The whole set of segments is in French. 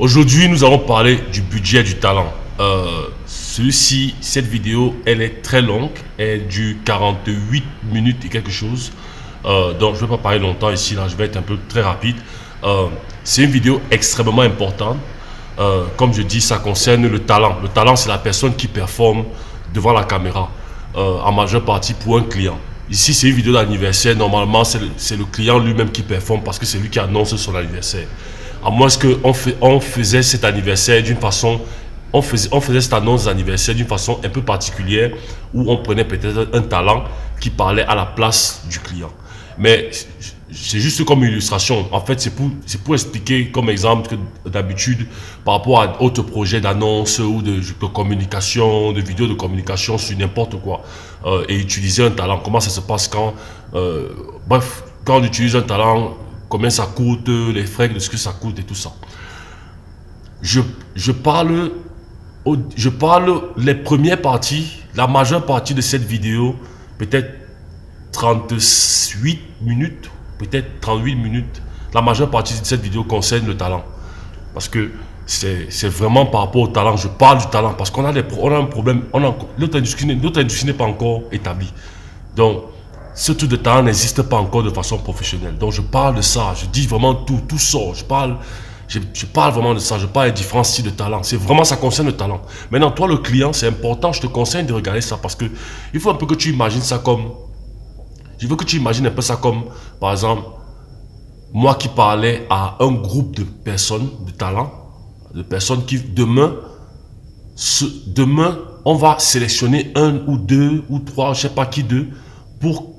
Aujourd'hui, nous allons parler du budget du talent. Cette vidéo, elle est très longue. Elle dure 48 minutes et quelque chose. Donc, je ne vais pas parler longtemps ici. Là, je vais être un peu très rapide. C'est une vidéo extrêmement importante. Comme je dis, ça concerne le talent. Le talent, c'est la personne qui performe devant la caméra, en majeure partie pour un client. Ici, c'est une vidéo d'anniversaire. Normalement, c'est le client lui-même qui performe parce que c'est lui qui annonce son anniversaire. À moins qu'on faisait cet anniversaire d'une façon, on faisait cette annonce d'anniversaire d'une façon un peu particulière, où on prenait peut-être un talent qui parlait à la place du client. Mais c'est juste comme illustration. En fait, c'est pour expliquer comme exemple que d'habitude, par rapport à d'autres projets d'annonce ou de communication, de vidéos de communication sur n'importe quoi, et utiliser un talent. Comment ça se passe quand, bref, quand on utilise un talent, combien ça coûte, les frais de ce que ça coûte et tout ça. Je parle les premières parties, la majeure partie de cette vidéo, peut-être 38 minutes, peut-être 38 minutes. La majeure partie de cette vidéo concerne le talent. Parce que c'est vraiment par rapport au talent. Je parle du talent parce qu'on a un problème. Notre industrie n'est pas encore établie. Donc, ce truc de talent n'existe pas encore de façon professionnelle. Donc, je parle de ça. Je dis vraiment tout sort. Je parle vraiment de ça. Je parle des différents styles de talent. C'est vraiment, ça concerne le talent. Maintenant, toi, le client, c'est important. Je te conseille de regarder ça parce que il faut un peu que tu imagines ça comme... Je veux que tu imagines un peu ça comme, par exemple, moi qui parlais à un groupe de personnes, de talents, de personnes qui, demain, on va sélectionner un ou deux ou trois, je ne sais pas qui d'eux, pour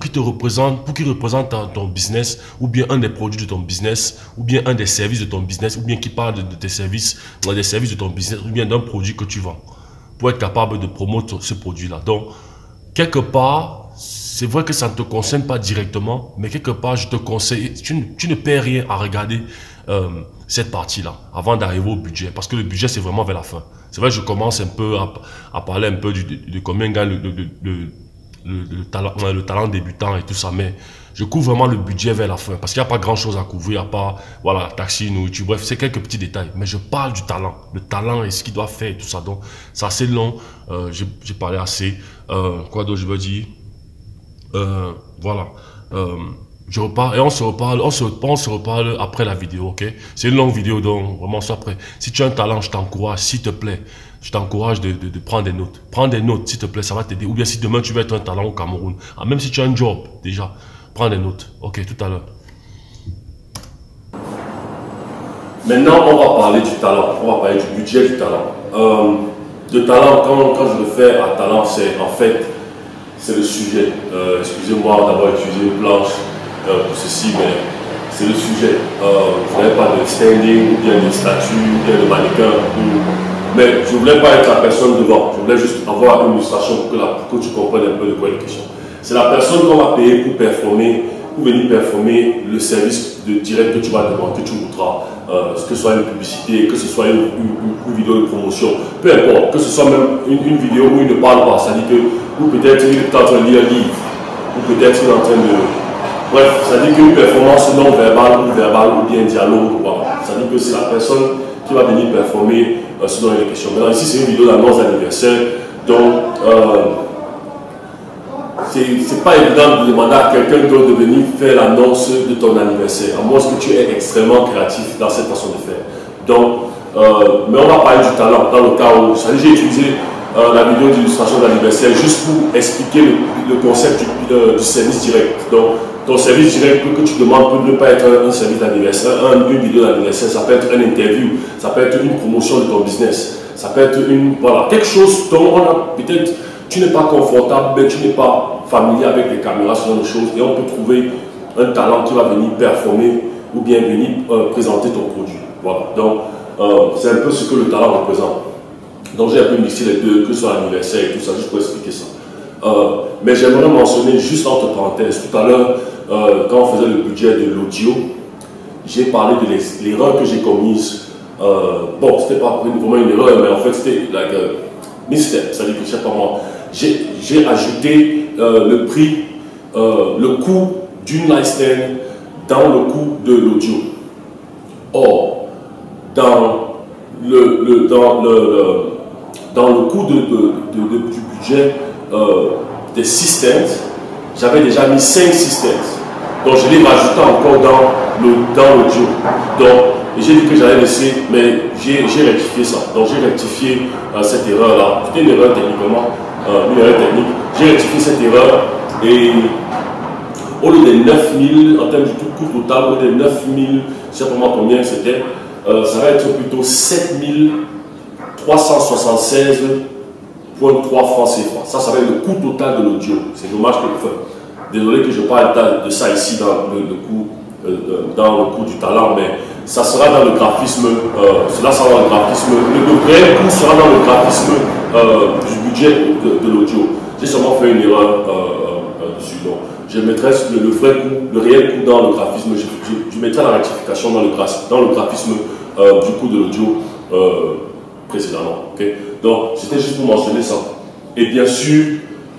qu'ils te représentent, pour qu'ils représentent ton business, ou bien un des produits de ton business, ou bien un des services de ton business, ou bien qui parle de tes services, des services de ton business, ou bien d'un produit que tu vends, pour être capable de promouvoir ce produit-là. Donc, quelque part, c'est vrai que ça ne te concerne pas directement, mais quelque part, je te conseille, tu ne perds rien à regarder cette partie-là, avant d'arriver au budget, parce que le budget, c'est vraiment vers la fin. C'est vrai que je commence un peu à parler un peu de combien gagne le talent débutant et tout ça, mais je couvre vraiment le budget vers la fin, parce qu'il n'y a pas grand-chose à couvrir, à part, voilà, taxi, nourriture, bref, c'est quelques petits détails, mais je parle du talent, le talent et ce qu'il doit faire et tout ça, donc c'est assez long, j'ai parlé assez, quoi d'autre je veux dire, voilà, je repars et on se reparle après la vidéo, ok? C'est une longue vidéo, donc vraiment ça après. Si tu as un talent, je t'encourage, s'il te plaît, je t'encourage de prendre des notes. Prends des notes, s'il te plaît, ça va t'aider. Ou bien si demain tu veux être un talent au Cameroun, même si tu as un job déjà, prends des notes. Ok, tout à l'heure. Maintenant, on va parler du talent, on va parler du budget du talent. Le talent, quand je le fais à talent, c'est en fait, c'est le sujet. Excusez-moi d'avoir utilisé une planche pour ceci, mais c'est le sujet. Je n'avais pas de standing, ou bien de statue, ou bien de mannequin. Mais je ne voulais pas être la personne devant. Je voulais juste avoir une illustration pour que tu comprennes un peu de quoi il est question. C'est la personne qu'on va payer pour performer, pour venir performer le service de direct que tu vas demander, que tu voudras. Que ce soit une publicité, que ce soit une vidéo de promotion, peu importe, que ce soit même une vidéo où il ne parle pas, c'est-à-dire que, ou peut-être il est en train de lire un livre, ou peut-être il est en train de... Bref, c'est-à-dire qu'une performance non verbale ou bien dialogue, voilà. C'est-à-dire que c'est la personne qui va venir performer ce dont il est question. Maintenant, ici, c'est une vidéo d'annonce d'anniversaire, donc c'est pas évident de demander à quelqu'un d'autre de venir faire l'annonce de ton anniversaire, à moins que tu es extrêmement créatif dans cette façon de faire. Donc, mais on va parler du talent dans le cas où, j'ai utilisé la vidéo d'illustration d'anniversaire juste pour expliquer le concept du service direct. Donc, ton service direct que tu demandes peut ne pas être un service d'anniversaire, une vidéo d'anniversaire, ça peut être une interview, ça peut être une promotion de ton business, ça peut être voilà, quelque chose dont peut-être tu n'es pas confortable, mais tu n'es pas familier avec les caméras, ce genre de choses, et on peut trouver un talent qui va venir performer ou bien venir présenter ton produit. Voilà, donc c'est un peu ce que le talent représente. Donc j'ai un peu mixé les deux, que ce soit l'anniversaire et tout ça, juste pour expliquer ça. Mais j'aimerais mentionner juste entre parenthèses, tout à l'heure, quand on faisait le budget de l'audio, j'ai parlé de l'erreur que j'ai commise. Bon, c'était pas vraiment une erreur, mais en fait c'était like mystère, c'est-à-dire que je sais pas moi. J'ai ajouté le prix, le coût d'une live stand dans le coût de l'audio. Or, dans dans le coût du budget des systèmes, j'avais déjà mis 5 systèmes. Donc je l'ai rajouté encore dans l'audio. Donc j'ai dit que j'allais laisser, mais j'ai rectifié ça. Donc j'ai rectifié cette erreur-là. C'était une erreur techniquement, une erreur technique. J'ai rectifié cette erreur et au lieu de 9000, en termes du coût total, au lieu de 9000, je ne sais pas moi combien c'était, ça va être plutôt 7376,3 francs CFA. Ça va être le coût total de l'audio. C'est dommage que désolé que je parle de ça ici dans le coût du talent, mais ça sera dans le graphisme, cela sera dans le graphisme, le vrai coût sera dans le graphisme du budget de l'audio. J'ai seulement fait une erreur dessus. Donc, je mettrai le vrai coût, le réel coût dans le graphisme, je mettrai la rectification dans le graphisme du coût de l'audio précédemment. Okay? Donc, c'était juste pour mentionner ça. Et bien sûr,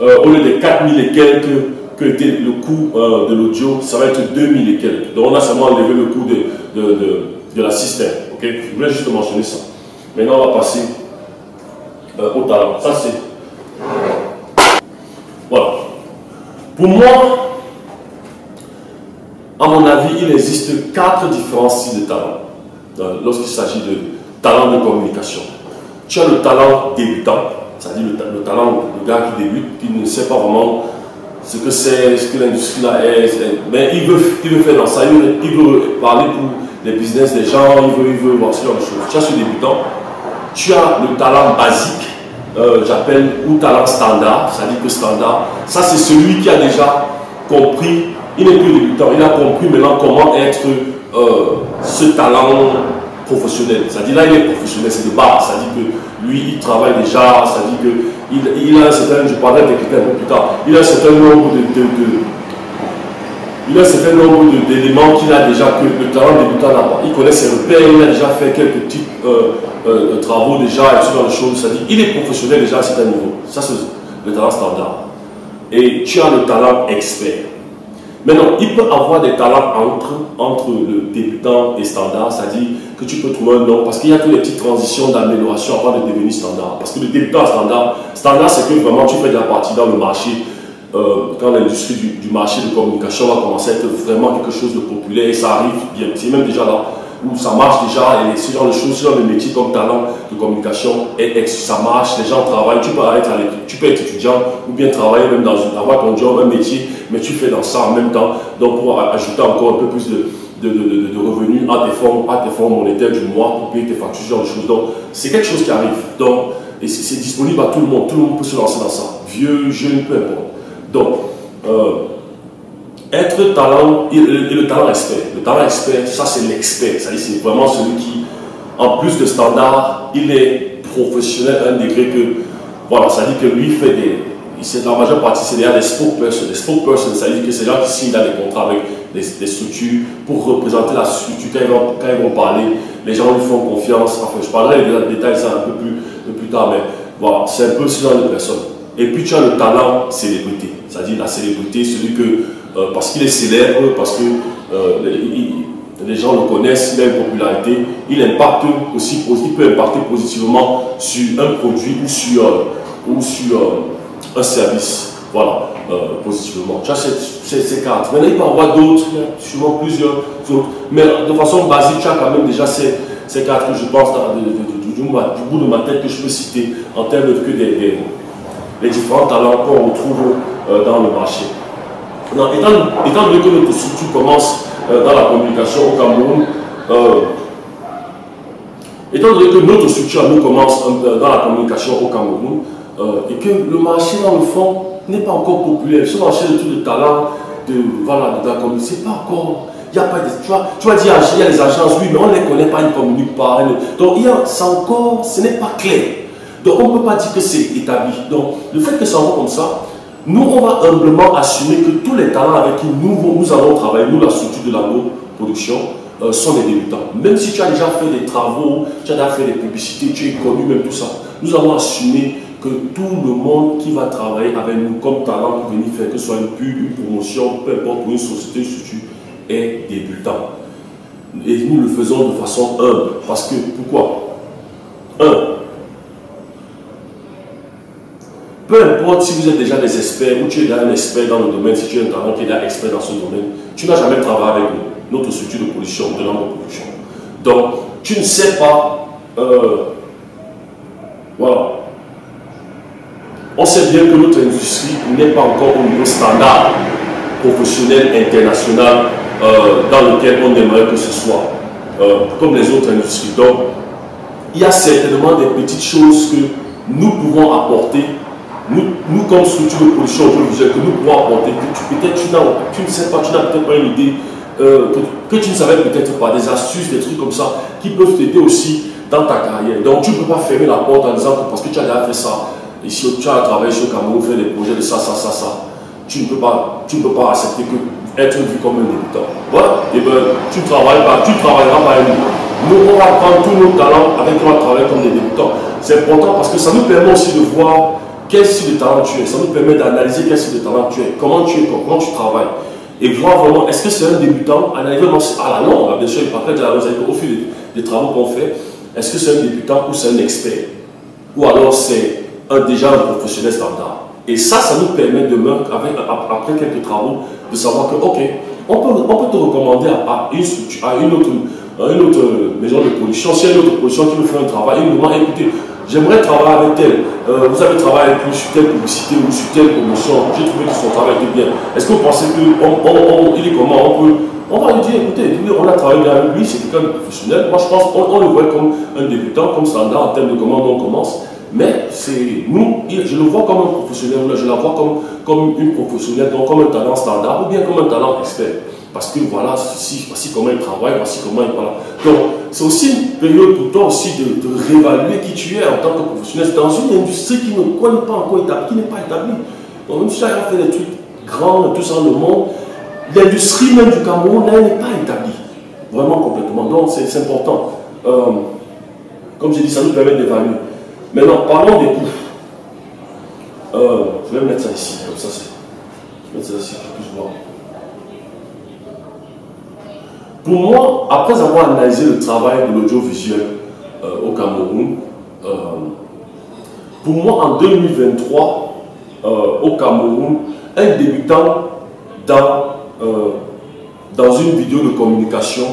au lieu de 4000 et quelques, que était le coût de l'audio, ça va être 2000 et quelques. Donc on a seulement enlevé le coût de la système. Okay? Je voulais juste mentionner ça. Maintenant on va passer au talent. Ça c'est... Voilà. Pour moi, à mon avis, il existe 4 différents styles de talent. Lorsqu'il s'agit de talent de communication. Tu as le talent débutant, c'est-à-dire le talent du gars qui débute, qui ne sait pas vraiment ce que c'est, ce que l'industrie là est, mais il veut faire dans ça, il veut parler pour les business des gens, il veut voir ce genre de choses. Tu as ce débutant, tu as le talent basique, j'appelle, ou talent standard, c'est-à-dire que standard, ça c'est celui qui a déjà compris, il n'est plus débutant, il a compris maintenant comment être ce talent professionnel, c'est-à-dire là il est professionnel, c'est de base, c'est-à-dire que lui il travaille déjà, c'est-à-dire qu'il a un certain, je parlerai des critères un peu plus tard, il a un certain nombre d'éléments qu'il a déjà que le talent débutant n'a pas. Il connaît ses repères, il a déjà fait quelques petits travaux déjà et ce genre de choses, c'est-à-dire il est professionnel déjà à un certain niveau, ça c'est le talent standard. Et tu as le talent expert. Maintenant, il peut avoir des talents entre le débutant et standard, c'est-à-dire que tu peux trouver un nom, parce qu'il y a toutes les petites transitions d'amélioration avant de devenir standard. Parce que le débutant standard c'est que vraiment tu fais de la partie dans le marché, quand l'industrie du marché de communication va commencer à être vraiment quelque chose de populaire, et ça arrive bien, c'est même déjà là où ça marche déjà, et ce genre de choses, ce genre de métier comme talent de communication, et ça marche, les gens travaillent, tu peux être étudiant ou bien travailler même avoir ton job, un métier, mais tu fais dans ça en même temps, donc pour ajouter encore un peu plus de revenus à tes fonds monétaires du mois pour payer tes factures, ce genre de choses. Donc c'est quelque chose qui arrive, donc et c'est disponible à tout le monde peut se lancer dans ça, vieux, jeune, peu importe. Donc, être talent et le talent expert. Le talent expert, ça c'est l'expert. C'est vraiment celui qui, en plus de standard, il est professionnel à un degré que, voilà, ça dit que lui fait la majeure partie c'est des spokespersons. Des spokespersons, ça dit que c'est là qui signent des contrats avec des structures pour représenter la structure. Quand ils vont parler, les gens lui font confiance. Enfin, je parlerai des détails ça un peu plus tard, mais voilà, c'est un peu ce genre de personne. Et puis tu as le talent célébrité, c'est-à-dire la célébrité, celui que, parce qu'il est célèbre, parce que les gens le connaissent, il a une popularité, il peut impacter positivement sur un produit ou sur un service, voilà, positivement. Tu as ces cartes. Maintenant, il peut y avoir d'autres, sûrement plusieurs autres, mais de façon basique, tu as quand même déjà ces cartes que je pense du bout de ma tête que je peux citer en termes de les différents talents qu'on retrouve dans le marché. Non, étant donné que notre structure commence dans la communication au Cameroun, dans la communication au Cameroun, et que le marché dans le fond n'est pas encore populaire, ce marché de tout le talent, de la communication, c'est pas encore, il n'y a pas de, tu vas dire, il y a les agences, oui, mais on ne les connaît pas, ils ne communiquent pas, donc ce n'est pas clair. Donc on ne peut pas dire que c'est établi. Donc le fait que ça va comme ça, nous on va humblement assumer que tous les talents avec qui nous allons travailler, nous la structure de la production, sont des débutants. Même si tu as déjà fait des travaux, tu as déjà fait des publicités, tu es connu, même tout ça, nous allons assumer que tout le monde qui va travailler avec nous comme talent pour venir faire que ce soit une pub, une promotion, peu importe, pour une société, une structure, est débutant. Et nous le faisons de façon humble. Parce que, pourquoi? Peu importe si vous êtes déjà des experts ou tu es déjà un expert dans le domaine, si tu es un talent qui est déjà expert dans ce domaine, tu n'as jamais travaillé avec nous, notre structure de production, de notre production. Donc, tu ne sais pas, voilà. On sait bien que notre industrie n'est pas encore au niveau standard, professionnel, international, dans lequel on aimerait que ce soit, comme les autres industries. Donc, il y a certainement des petites choses que nous pouvons apporter, nous comme structure de production audiovisuelle, que nous pouvons apporter, que peut-être tu ne sais pas, tu n'as peut-être pas une idée, que tu ne savais peut-être pas, des astuces, des trucs comme ça, qui peuvent t'aider aussi dans ta carrière. Donc, tu ne peux pas fermer la porte en disant que parce que tu as déjà fait ça, ici, tu as travaillé sur Cameroun, fait des projets de ça, tu ne peux pas accepter que être vu comme un débutant. Voilà, et bien, tu travailleras pas avec nous. Nous, on va prendre tous nos talents avec qui on va travailler comme des débutants. C'est important parce que ça nous permet aussi de voir quel style de talent tu es. Ça nous permet d'analyser quel style de talent tu es, comment tu travailles. Et voir vraiment, est-ce que c'est un débutant, analyser à la longue, bien sûr, il parle au fil des travaux qu'on fait, est-ce que c'est un débutant ou c'est un expert? Ou alors c'est déjà un professionnel standard. Et ça nous permet demain, après quelques travaux, de savoir que, ok, on peut te recommander à une autre maison de production. Si il y a une autre production qui veut faire un travail, il nous demande, écoutez, j'aimerais travailler avec elle. Vous avez travaillé avec lui sur telle publicité ou sur telle promotion. J'ai trouvé que son travail était bien. Est-ce que vous pensez qu'il est comment? On va lui dire, écoutez, on a travaillé avec lui, c'est quelqu'un de professionnel. Moi, je pense qu'on le voit comme un débutant, comme standard en termes de comment on commence. Mais c'est nous, je le vois comme un professionnel, je la vois comme une professionnelle, donc comme un talent standard ou bien comme un talent expert. Parce que voilà, voici comment il travaille, voici comment il parle. Donc, c'est aussi une période pour toi aussi de réévaluer qui tu es en tant que professionnel dans une industrie qui ne connaît pas encore établie, qui n'est pas établie. Donc, même si tu as fait des trucs grands, tout ça dans le monde, l'industrie même du Cameroun, elle n'est pas établie. Vraiment complètement. Donc, c'est important. Comme j'ai dit, ça nous permet d'évaluer. Maintenant, parlons des coûts. Je vais mettre ça ici, comme ça, je vais mettre ça ici pour que je vois. Pour moi, après avoir analysé le travail de l'audiovisuel au Cameroun, pour moi, en 2023, au Cameroun, un débutant dans une vidéo de communication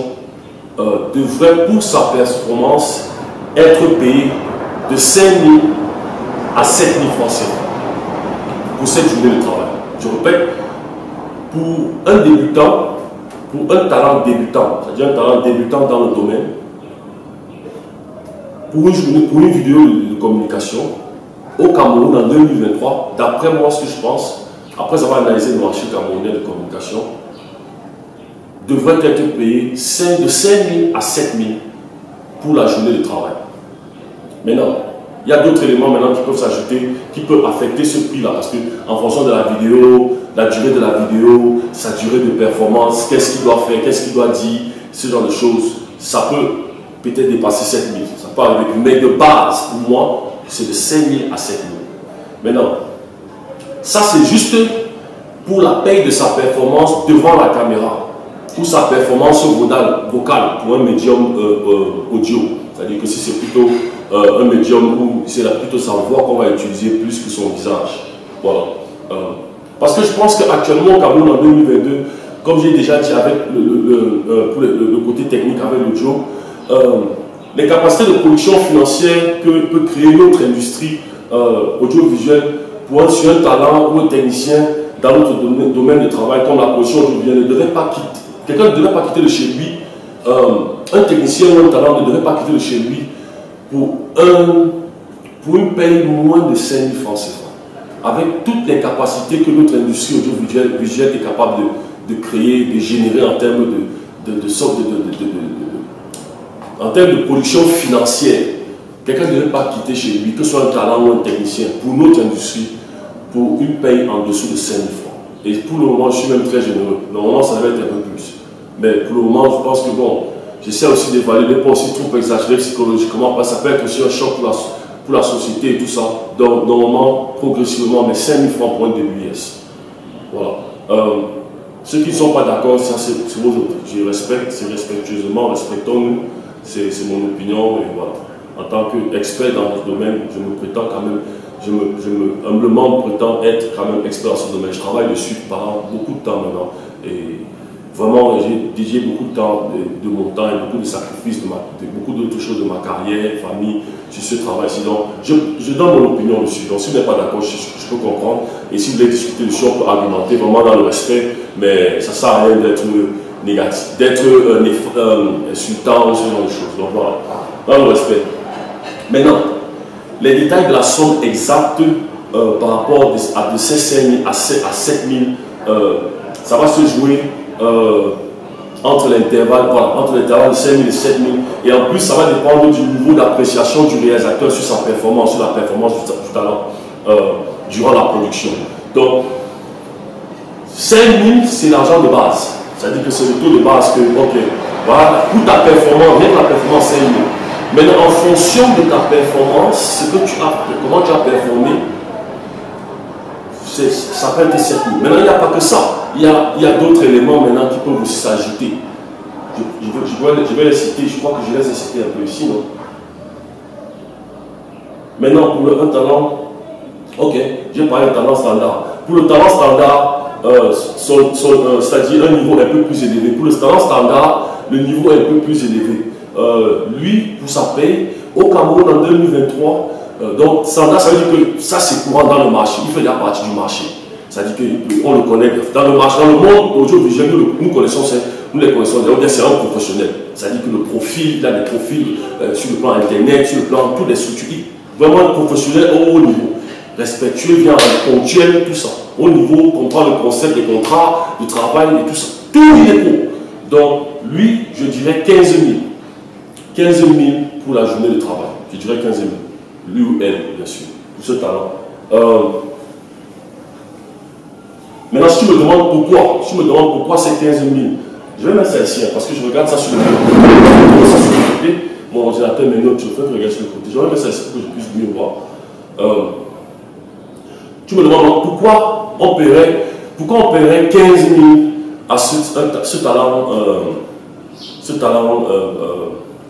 devrait, pour sa performance, être payé de 5 000 à 7 000 francs CFA pour cette journée de travail. Je répète, pour un débutant, pour un talent débutant, c'est-à-dire un talent débutant dans le domaine, pour une vidéo de communication, au Cameroun en 2023, d'après moi ce que je pense, après avoir analysé le marché camerounais de communication, devrait être payé de 5 000 à 7 000 pour la journée de travail. Maintenant, il y a d'autres éléments maintenant qui peuvent s'ajouter, qui peuvent affecter ce prix-là, parce qu'en fonction de la vidéo, la durée de la vidéo, sa durée de performance, qu'est-ce qu'il doit faire, qu'est-ce qu'il doit dire, ce genre de choses, ça peut peut-être dépasser 7 000. Ça peut arriver. Mais de base, pour moi, c'est de 5 000 à 7 000. Maintenant, ça c'est juste pour la paye de sa performance devant la caméra, ou sa performance vocale pour un médium audio. C'est-à-dire que si c'est plutôt un médium où c'est plutôt sa voix qu'on va utiliser plus que son visage. Voilà. Parce que je pense qu'actuellement au Cameroun en 2022, comme j'ai déjà dit avec le côté technique avec l'audio, les capacités de production financière que peut créer notre industrie audiovisuelle pour sur un talent ou un technicien dans notre domaine de travail comme la production audiovisuelle ne devrait pas quitter. Quelqu'un ne devrait pas quitter de chez lui. Un technicien ou un talent ne devrait pas quitter de chez lui pour une paye moins de 5 000 francs CFA. Avec toutes les capacités que notre industrie audiovisuelle est capable de créer, de générer en termes en termes de production financière. Quelqu'un ne devrait pas quitter chez lui, que ce soit un talent ou un technicien, pour notre industrie, pour une paye en dessous de 5 000 francs. Et pour le moment, je suis même très généreux. Normalement, ça va être un peu plus. Mais pour le moment, je pense que bon, j'essaie aussi d'évaluer, pas aussi trop exagéré psychologiquement, parce que ça peut être aussi un choc pour la société et tout ça. Donc, normalement, progressivement, mais 5 000 francs pour un début, yes. Voilà. Ceux qui ne sont pas d'accord, ça c'est vos autres. Je respecte, c'est respectueusement, respectons-nous. C'est mon opinion. Et voilà. En tant qu'expert dans ce domaine, je me prétends quand même, humblement prétends être quand même expert dans ce domaine. Je travaille dessus pendant beaucoup de temps maintenant. Et vraiment, j'ai dédié beaucoup de temps de mon temps et beaucoup de sacrifices, de beaucoup d'autres choses de ma carrière, famille, sur ce travail-ci. Donc, je donne mon opinion dessus. Donc, si vous n'êtes pas d'accord, je peux comprendre. Et si vous voulez discuter dessus, on peut argumenter vraiment dans le respect. Mais ça ne sert à rien d'être négatif, d'être insultant ou ce genre de choses. Donc, voilà, dans le respect. Maintenant, les détails de la somme exacte par rapport de ces 5 000 à 7 000, ça va se jouer entre l'intervalle de 5 000 et 7 000. Et en plus, ça va dépendre du niveau d'appréciation du réalisateur sur sa performance, sur la performance du talent durant la production. Donc, 5 000, c'est l'argent de base. C'est-à-dire que c'est le taux de base que, ok, voilà, pour ta performance, rien que la performance, 5 000. Maintenant, en fonction de ta performance, comment tu as performé, ça peut être 7 000. Maintenant, il n'y a pas que ça. Il y a d'autres éléments maintenant qui peuvent aussi s'ajouter. Je vais les citer, je crois que je les ai cités un peu ici, non? Maintenant, pour un talent, ok, j'ai parlé de talent standard. Pour le talent standard, c'est-à-dire un niveau un peu plus élevé. Pour le talent standard, le niveau est un peu plus élevé. Lui, pour sa paye, au Cameroun en 2023, donc standard, ça veut dire que ça c'est courant dans le marché, il fait déjà partie du marché. C'est-à-dire qu'on le connaît dans le marché, dans le monde audiovisuel, nous les connaissons, c'est un professionnel. C'est-à-dire que le profil, il a des profils sur le plan internet, sur le plan tous les structures, vraiment un professionnel au haut niveau. Respectueux, bien ponctuel, tout ça. Au niveau, comprend le concept des contrats, du travail et tout ça. Tout il est pour. Donc, lui, je dirais 15 000. 15 000 pour la journée de travail. Je dirais 15 000. Lui ou elle, bien sûr, pour ce talent. Maintenant, si tu me demandes pourquoi c'est 15 000, je vais mettre ça ici, parce que je regarde ça sur le côté. Mon ordinateur, mes notes, je fais que je regarde sur le côté. Je vais mettre ça ici pour que je puisse mieux voir. Tu me demandes pourquoi on paierait 15 000 à ce talent,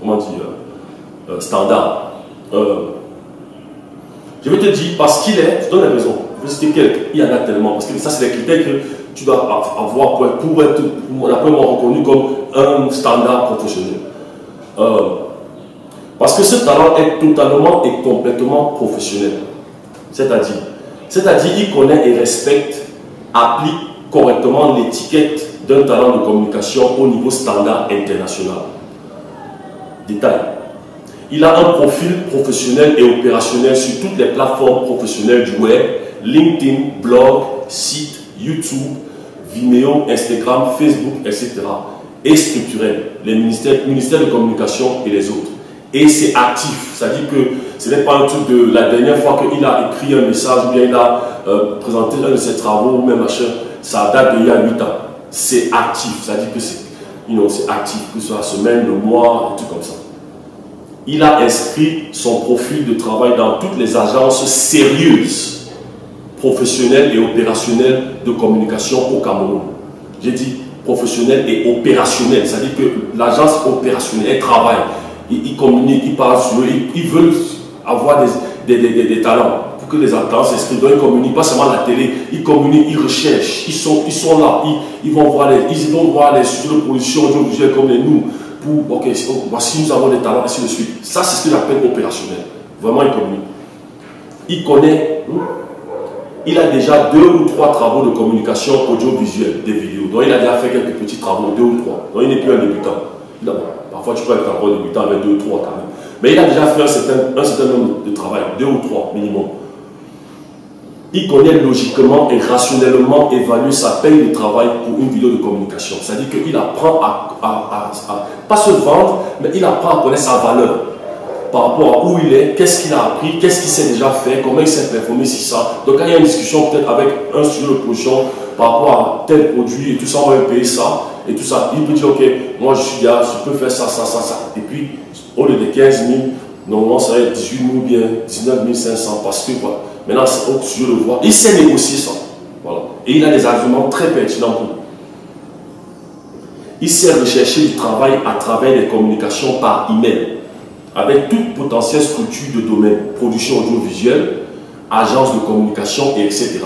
comment dire, standard. Je vais te dire parce qu'il est, je donne la raison, je vais citer quelques, il y en a tellement, parce que ça c'est les critères que tu dois avoir pour être, d'après moi, reconnu comme un standard professionnel. Parce que ce talent est totalement et complètement professionnel. C'est-à-dire, il connaît et respecte, applique correctement l'étiquette d'un talent de communication au niveau standard international. Détail. Il a un profil professionnel et opérationnel sur toutes les plateformes professionnelles du web, LinkedIn, blog, site, YouTube, Vimeo, Instagram, Facebook, etc. Et structurel, les ministères de communication et les autres. Et c'est actif, c'est-à-dire que ce n'est pas un truc de la dernière fois qu'il a écrit un message ou bien il a présenté un de ses travaux ou même machin, ça date d'il y a 8 ans. C'est actif, c'est-à-dire que c'est actif, que ce soit la semaine, le mois, des trucs comme ça. Il a inscrit son profil de travail dans toutes les agences sérieuses, professionnelles et opérationnelles de communication au Cameroun. J'ai dit professionnel et opérationnel, c'est-à-dire que l'agence opérationnelle, elle travaille. Ils communiquent, ils parlent sur eux, ils veulent avoir des talents pour que les talents s'inscrivent. Donc ils communiquent, pas seulement à la télé, ils communiquent, ils recherchent, ils sont là, ils vont voir les sujets de production audiovisuelle comme les nous, pour, ok, voici nous avons des talents, ainsi de suite. Ça c'est ce que j'appelle opérationnel. Vraiment ils communiquent. Il connaît, il a déjà 2 ou 3 travaux de communication audiovisuelle, des vidéos. Donc il a déjà fait quelques petits travaux, 2 ou 3. Donc il n'est plus un débutant. Parfois, tu peux être encore débutant avec 2 ou 3 quand même. Mais il a déjà fait un certain nombre de travail, 2 ou 3 minimum. Il connaît logiquement et rationnellement évaluer sa paye de travail pour une vidéo de communication. C'est-à-dire qu'il apprend à pas se vendre, mais il apprend à connaître sa valeur par rapport à où il est, qu'est-ce qu'il a appris, qu'est-ce qu'il s'est déjà fait, comment il s'est performé sur ça. Donc quand il y a une discussion peut-être avec un sujet de production par rapport à tel produit et tout ça, on va lui payer ça. Et tout ça, il peut dire, ok, moi je suis là, je peux faire ça. Et puis, au lieu de 15 000, normalement ça va être 18 000 ou bien 19 500 parce que quoi. Maintenant, je le vois. Il sait négocier ça. Voilà. Et il a des arguments très pertinents pour. il sait rechercher du travail à travers les communications par email, avec toute potentielle structure de domaine, production audiovisuelle, agence de communication, et etc.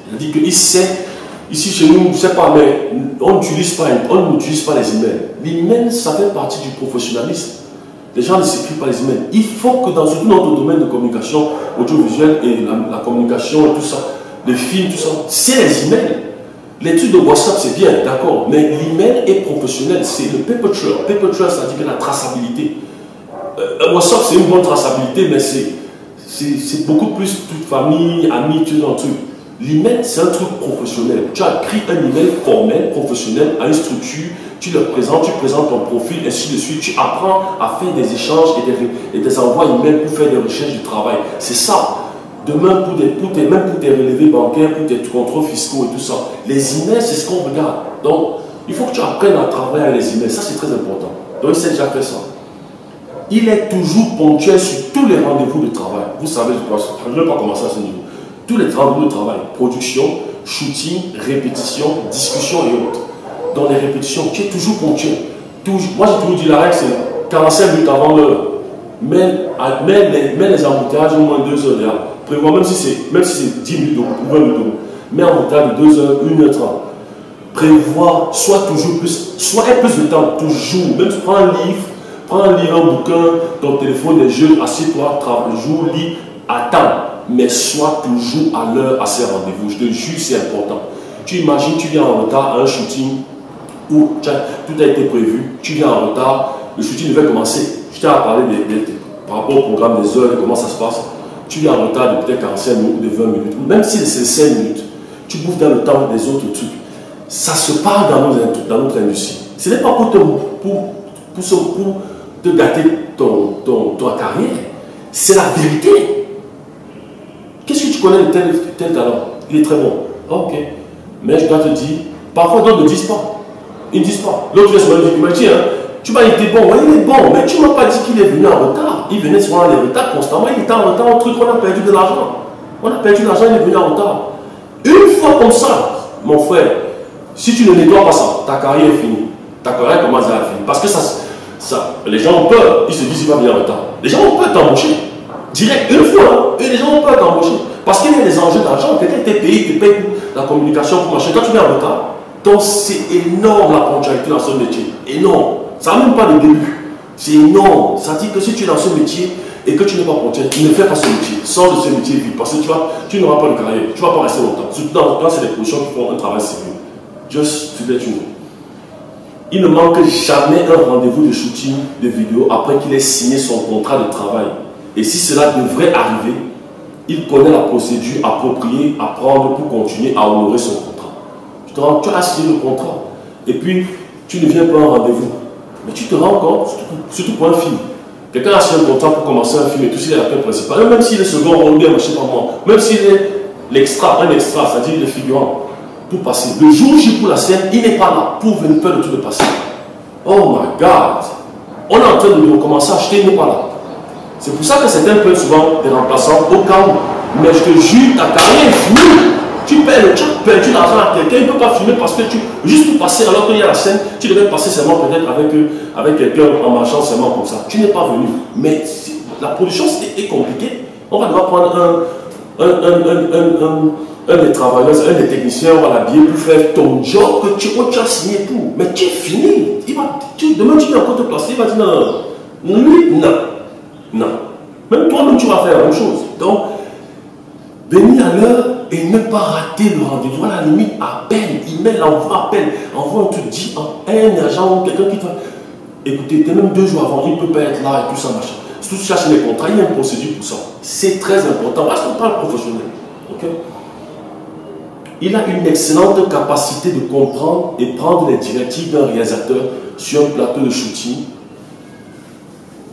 C'est-à-dire qu'il sait, ici chez nous, je ne sais pas, mais on n'utilise pas les emails. L'email, ça fait partie du professionnalisme. Les gens ne s'écrivent pas les emails. Il faut que dans tout notre domaine de communication audiovisuelle et la communication et tout ça, les films, tout ça, c'est les emails. L'étude de WhatsApp, c'est bien, d'accord, mais l'email est professionnel, c'est le paper trail. Paper trail, ça dit que la traçabilité. WhatsApp, c'est une bonne traçabilité, mais c'est beaucoup plus toute famille, amis, tout un truc. L'email, c'est un truc professionnel. Tu as écrit un email formel, professionnel, à une structure, tu le présentes, tu présentes ton profil, ainsi de suite. Tu apprends à faire des échanges et des envois email pour faire des recherches du travail. C'est ça. Demain, même pour tes relevés bancaires, pour tes contrôles fiscaux et tout ça, les emails, c'est ce qu'on regarde. Donc, il faut que tu apprennes à travailler avec les emails. Ça, c'est très important. Donc, il sait déjà faire ça. Il est toujours ponctuel sur tous les rendez-vous de travail. Vous savez, je ne vais pas commencer à ce niveau. Tous les rendez-vous de travail, production, shooting, répétition, discussion et autres. Dans les répétitions, tu es toujours ponctuel. Moi, j'ai toujours dit la règle, c'est 45 minutes avant l'heure. Mais les embouteillages au moins 2 heures derrière. Prévois, même si c'est 10 minutes ou 20 minutes, mais en embouteillage de 2 heures, 1 heure 30. Prévois, soit toujours plus, soit plus de temps, toujours. Même si tu prends un livre, un bouquin, ton téléphone, des jeux, assieds-toi, joue, lis, attends. Mais sois toujours à l'heure à ces rendez-vous. Je te jure, c'est important. Tu imagines, tu viens en retard à un shooting où tout a été prévu, tu viens en retard, le shooting devait commencer. Je t'ai parlé par rapport au programme des heures, comment ça se passe. Tu viens en retard de peut-être 45 minutes ou de 20 minutes, même si c'est 5 minutes, tu bouffes dans le temps des autres trucs. Ça se parle dans notre industrie. Ce n'est pas pour te gâter ta carrière, c'est la vérité. Qu'est-ce que tu connais de tel talent? Il est très bon. Ok. Mais je dois te dire, parfois d'autres ne disent pas. Ils ne disent pas. L'autre jour, il m'a dit, tu m'as été bon. Oui, il est bon, mais tu ne m'as pas dit qu'il est venu en retard. Il venait souvent en retard constamment. Il était en retard, un truc, on a perdu de l'argent. On a perdu de l'argent, il est venu en retard. Une fois comme ça, mon frère, si tu ne nettoies pas ça, ta carrière est finie. Ta carrière commence à finir. Parce que les gens ont peur. Ils se disent qu'il va venir en retard. Les gens ont peur t'embaucher. Direct, une fois, et les gens ont peur t'embaucher. Parce qu'il y a des enjeux d'argent. Quelqu'un t'est payé, tu payes pour la communication, pour machin. Toi, tu viens en retard. Donc, c'est énorme la ponctualité dans ce métier. Énorme. Ça n'a même pas de début. C'est énorme. Ça dit que si tu es dans ce métier et que tu n'es pas ponctuel, tu ne fais pas ce métier. Sors de ce métier vite. Parce que tu n'auras pas de carrière. Tu ne vas pas rester longtemps. Surtout quand c'est des positions qui font un travail sérieux. Just to let you know. Il ne manque jamais un rendez-vous de shooting de vidéo après qu'il ait signé son contrat de travail. Et si cela devrait arriver, il connaît la procédure appropriée à prendre pour continuer à honorer son contrat. Tu as signé le contrat. Et puis, tu ne viens pas à un rendez-vous. Mais tu te rends compte, surtout pour un film. Quelqu'un a signé un contrat pour commencer un film et tout, s'il est l'acteur principal. Même s'il est second rôle, bien, je ne sais pas moi. Même s'il est l'extra, c'est-à-dire le figurant, pour passer. Le jour J pour la scène, il n'est pas là pour venir faire le tour de passer. Oh my God! On est en train de recommencer à acheter, il n'est pas là. C'est pour ça que certains prennent souvent des remplaçants au cas où. Mais je te jure, ta carrière est finie. Tu as perdu l'argent à quelqu'un, il ne peut pas filmer parce que juste pour passer alors qu'il y a la scène, tu devais passer seulement peut-être avec quelqu'un en marchant seulement comme ça. Tu n'es pas venu. Mais la production est compliquée. On va devoir prendre un des travailleurs, un des techniciens, on va l'habiller pour faire ton job que tu as signé pour. Mais tu es fini. Demain tu viens encore te placer, il va dire non. Lui, non. Non. Même toi-même, tu vas faire la même chose. Donc, venir à l'heure et ne pas rater le rendez-vous. À la limite, appelle, email, envoie, appel. Envoie, on te dit, un agent ou quelqu'un qui va. Écoutez, même 2 jours avant, il ne peut pas être là et tout ça, machin. Si tu cherches les contrats, il y a une procédure pour ça. C'est très important. Parce qu'on parle professionnel. Ok? Il a une excellente capacité de comprendre et prendre les directives d'un réalisateur sur un plateau de shooting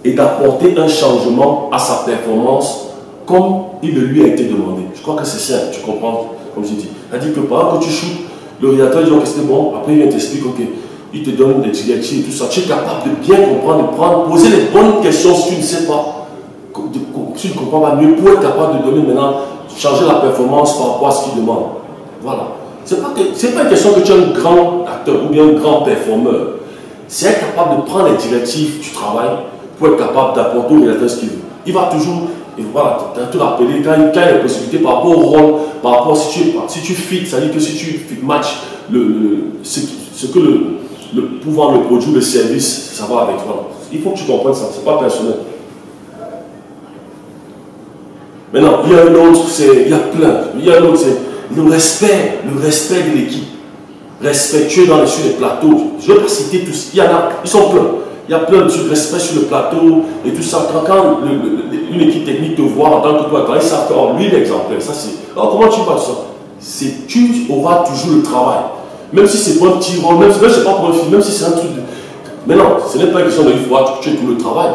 et d'apporter un changement à sa performance comme il lui a été demandé. Je crois que c'est ça, tu comprends, comme je dis. C'est-à-dire que par exemple, quand tu shootes, le réalisateur dit ok, c'était bon, après il vient t'expliquer, ok, il te donne des directives et tout ça. Tu es capable de bien comprendre, de prendre, poser les bonnes questions si tu ne sais pas, si tu ne comprends pas mieux, pour être capable de donner maintenant, changer la performance par rapport à ce qu'il demande. Voilà. Ce n'est pas une question que tu es un grand acteur ou bien un grand performeur. c'est être capable de prendre les directives du travail pour être capable d'apporter au réalisateur ce qu'il veut. Il va toujours, et voilà, tu as tout rappelé, quand il y a des possibilités par rapport au rôle, par rapport si tu fit, c'est-à-dire que si tu matches ce que le pouvoir, le produit, le service, ça va avec toi. Il faut que tu comprennes ça, c'est pas personnel. Maintenant, il y a un autre, il y a plein. Il y a un autre, c'est le respect de l'équipe. Respectueux sur les plateaux. Je ne vais pas citer tous. Il y en a, ils sont pleins. Il y a plein de trucs, respect sur le plateau et tout ça. Quand une équipe technique te voit en tant que toi, quand ils savent que lui, il est exemplaire. Ça, c'est. Alors, comment tu vois ça? Tu auras toujours le travail. Même si c'est pas un petit rôle, même si c'est pas pour un film, même si c'est un truc de. Mais non, ce n'est pas une question de il faut que tu aies tout le travail.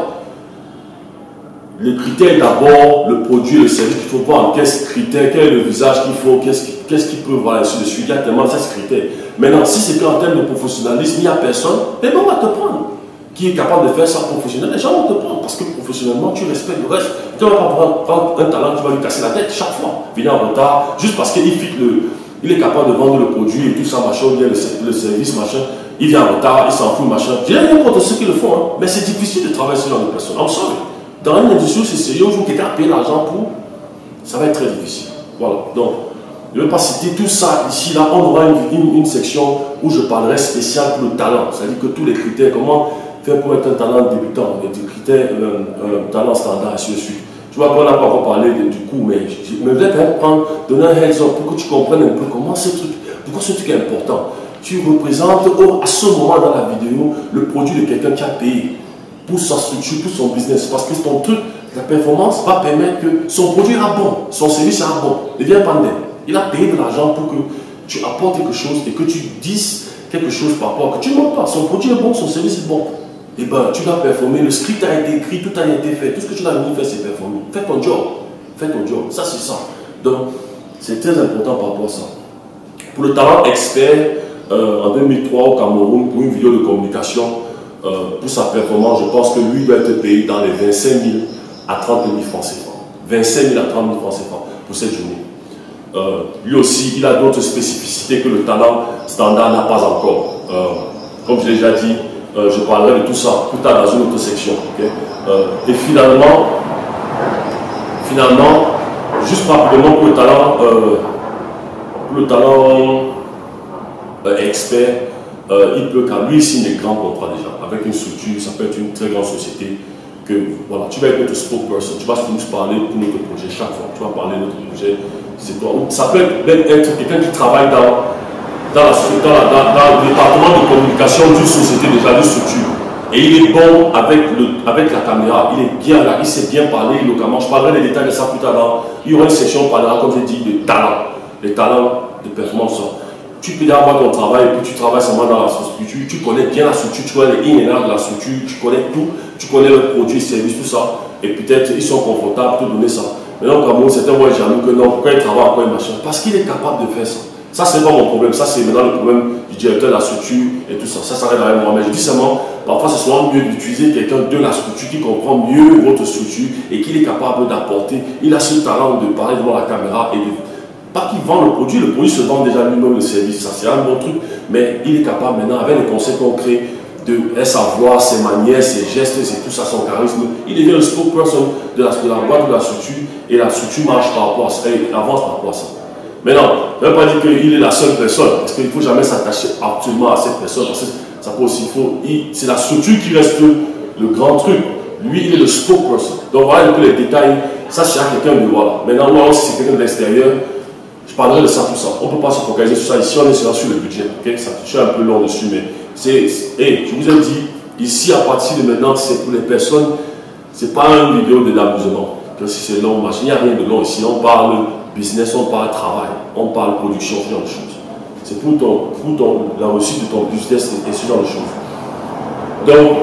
Le critère d'abord, le produit, le service qu'il faut voir, quel critère, quel est le visage qu'il faut, qu'est-ce qu'il peut voir ainsi de suite. Il y a tellement de critères. Maintenant, si c'est qu'en termes de professionnalisme, il n'y a personne, mais bon, on va te prendre. Qui est capable de faire ça professionnel, les gens vont te prendre parce que professionnellement, tu respectes le reste. Tu ne vas pas prendre un talent, tu vas lui casser la tête chaque fois. Venir en retard, juste parce qu'il il est capable de vendre le produit et tout ça, machin, bien le service, machin. Il vient en retard, il s'en fout, machin. J'ai rien contre ceux qui le font, hein, mais c'est difficile de travailler sur une personne. I'm sorry. Dans une industrie, c'est sérieux, où quelqu'un paye l'argent pour, ça va être très difficile. Voilà. Donc, je ne vais pas citer tout ça ici, là. On aura une section où je parlerai spécial pour le talent. C'est-à-dire que tous les critères, comment faire pour être un talent débutant, des critères, un talent standard, et ainsi de suite. Tu vois qu'on n'a pas encore parlé du coup, mais je vais quand même donner un heads up pour que tu comprennes un peu comment ce truc, pourquoi ce truc est important. Tu représentes à ce moment dans la vidéo le produit de quelqu'un qui a payé pour sa structure, pour son business. Parce que ton truc, ta performance va permettre que son produit sera bon, son service sera bon. Ne viens pas de même. Il a payé de l'argent pour que tu apportes quelque chose et que tu dises quelque chose par rapport à que tu ne mens pas. Son produit est bon, son service est bon. Et bien, tu dois performer. Le script a été écrit, tout a été fait. Tout ce que tu dois venir faire, c'est performer. Fais ton job. Fais ton job. Ça, c'est ça. Donc, c'est très important par rapport à ça. Pour le talent expert, en 2003 au Cameroun, pour une vidéo de communication, pour sa performance, je pense que lui doit être payé dans les 25 000 à 30 000 francs CFA. 25 000 à 30 000 francs CFA pour cette journée. Lui aussi, il a d'autres spécificités que le talent standard n'a pas encore. Comme je l'ai déjà dit, je parlerai de tout ça plus tard dans une autre section. Okay? Et finalement, juste rapidement pour le talent expert, il peut qu'à lui signe des grands contrats déjà, avec une structure, ça peut être une très grande société, que voilà, tu vas être notre spokesperson, tu vas nous parler pour notre projet chaque fois, tu vas parler de notre projet, c'est toi. Ça peut être quelqu'un qui travaille dans le département de communication d'une société déjà, d'une structure. Et il est bon avec la caméra, il est bien là, il sait bien parler localement. Je parlerai des détails de ça plus tard. Il y aura une section, on parlera, comme j'ai dit, de talent, les talents de performance. Tu peux avoir ton travail et puis tu travailles seulement dans la structure, tu connais bien la structure, tu connais les in and out de la structure, tu connais tout, tu connais le produit, le service, tout ça. Et peut-être ils sont confortables pour te donner ça. Maintenant, comme certains vont être jaloux que non, pourquoi il travaille encore un machin? Parce qu'il est capable de faire ça. Ça, c'est pas mon problème. Ça, c'est maintenant le problème du directeur de la structure et tout ça. Ça s'arrête avec moi. Mais je dis seulement, parfois, c'est souvent mieux d'utiliser quelqu'un de la structure qui comprend mieux votre structure et qui est capable d'apporter. Il a ce talent de parler devant la caméra et de. Pas qu'il vend le produit se vend déjà lui-même le service. Ça, c'est un bon truc. Mais il est capable maintenant, avec les conseils concrets, de sa voix, ses manières, ses gestes, c'est tout ça, son charisme. Il devient le spokesperson de la boîte de la structure et la structure marche par rapport à ça, et avance par rapport à ça. Mais non, je ne veux pas dire qu'il est la seule personne, parce qu'il ne faut jamais s'attacher absolument à cette personne, parce que ça peut aussi, c'est la structure qui reste le grand truc. Lui, il est le spokesperson. Donc voilà un peu les détails. Ça, c'est à quelqu'un de voilà. Maintenant, moi aussi, c'est quelqu'un de l'extérieur. Je parlerai de ça, tout ça. On ne peut pas se focaliser sur ça. Ici, on est sur le budget. Okay? Ça touche un peu long dessus, mais je vous ai dit, ici, à partir de maintenant, c'est pour les personnes, ce n'est pas une vidéo d'amusement. Si c'est long, il n'y a rien de long ici. On parle business, on parle travail, on parle production, ce genre de choses. C'est pour la réussite de ton business et ce genre de choses. Donc,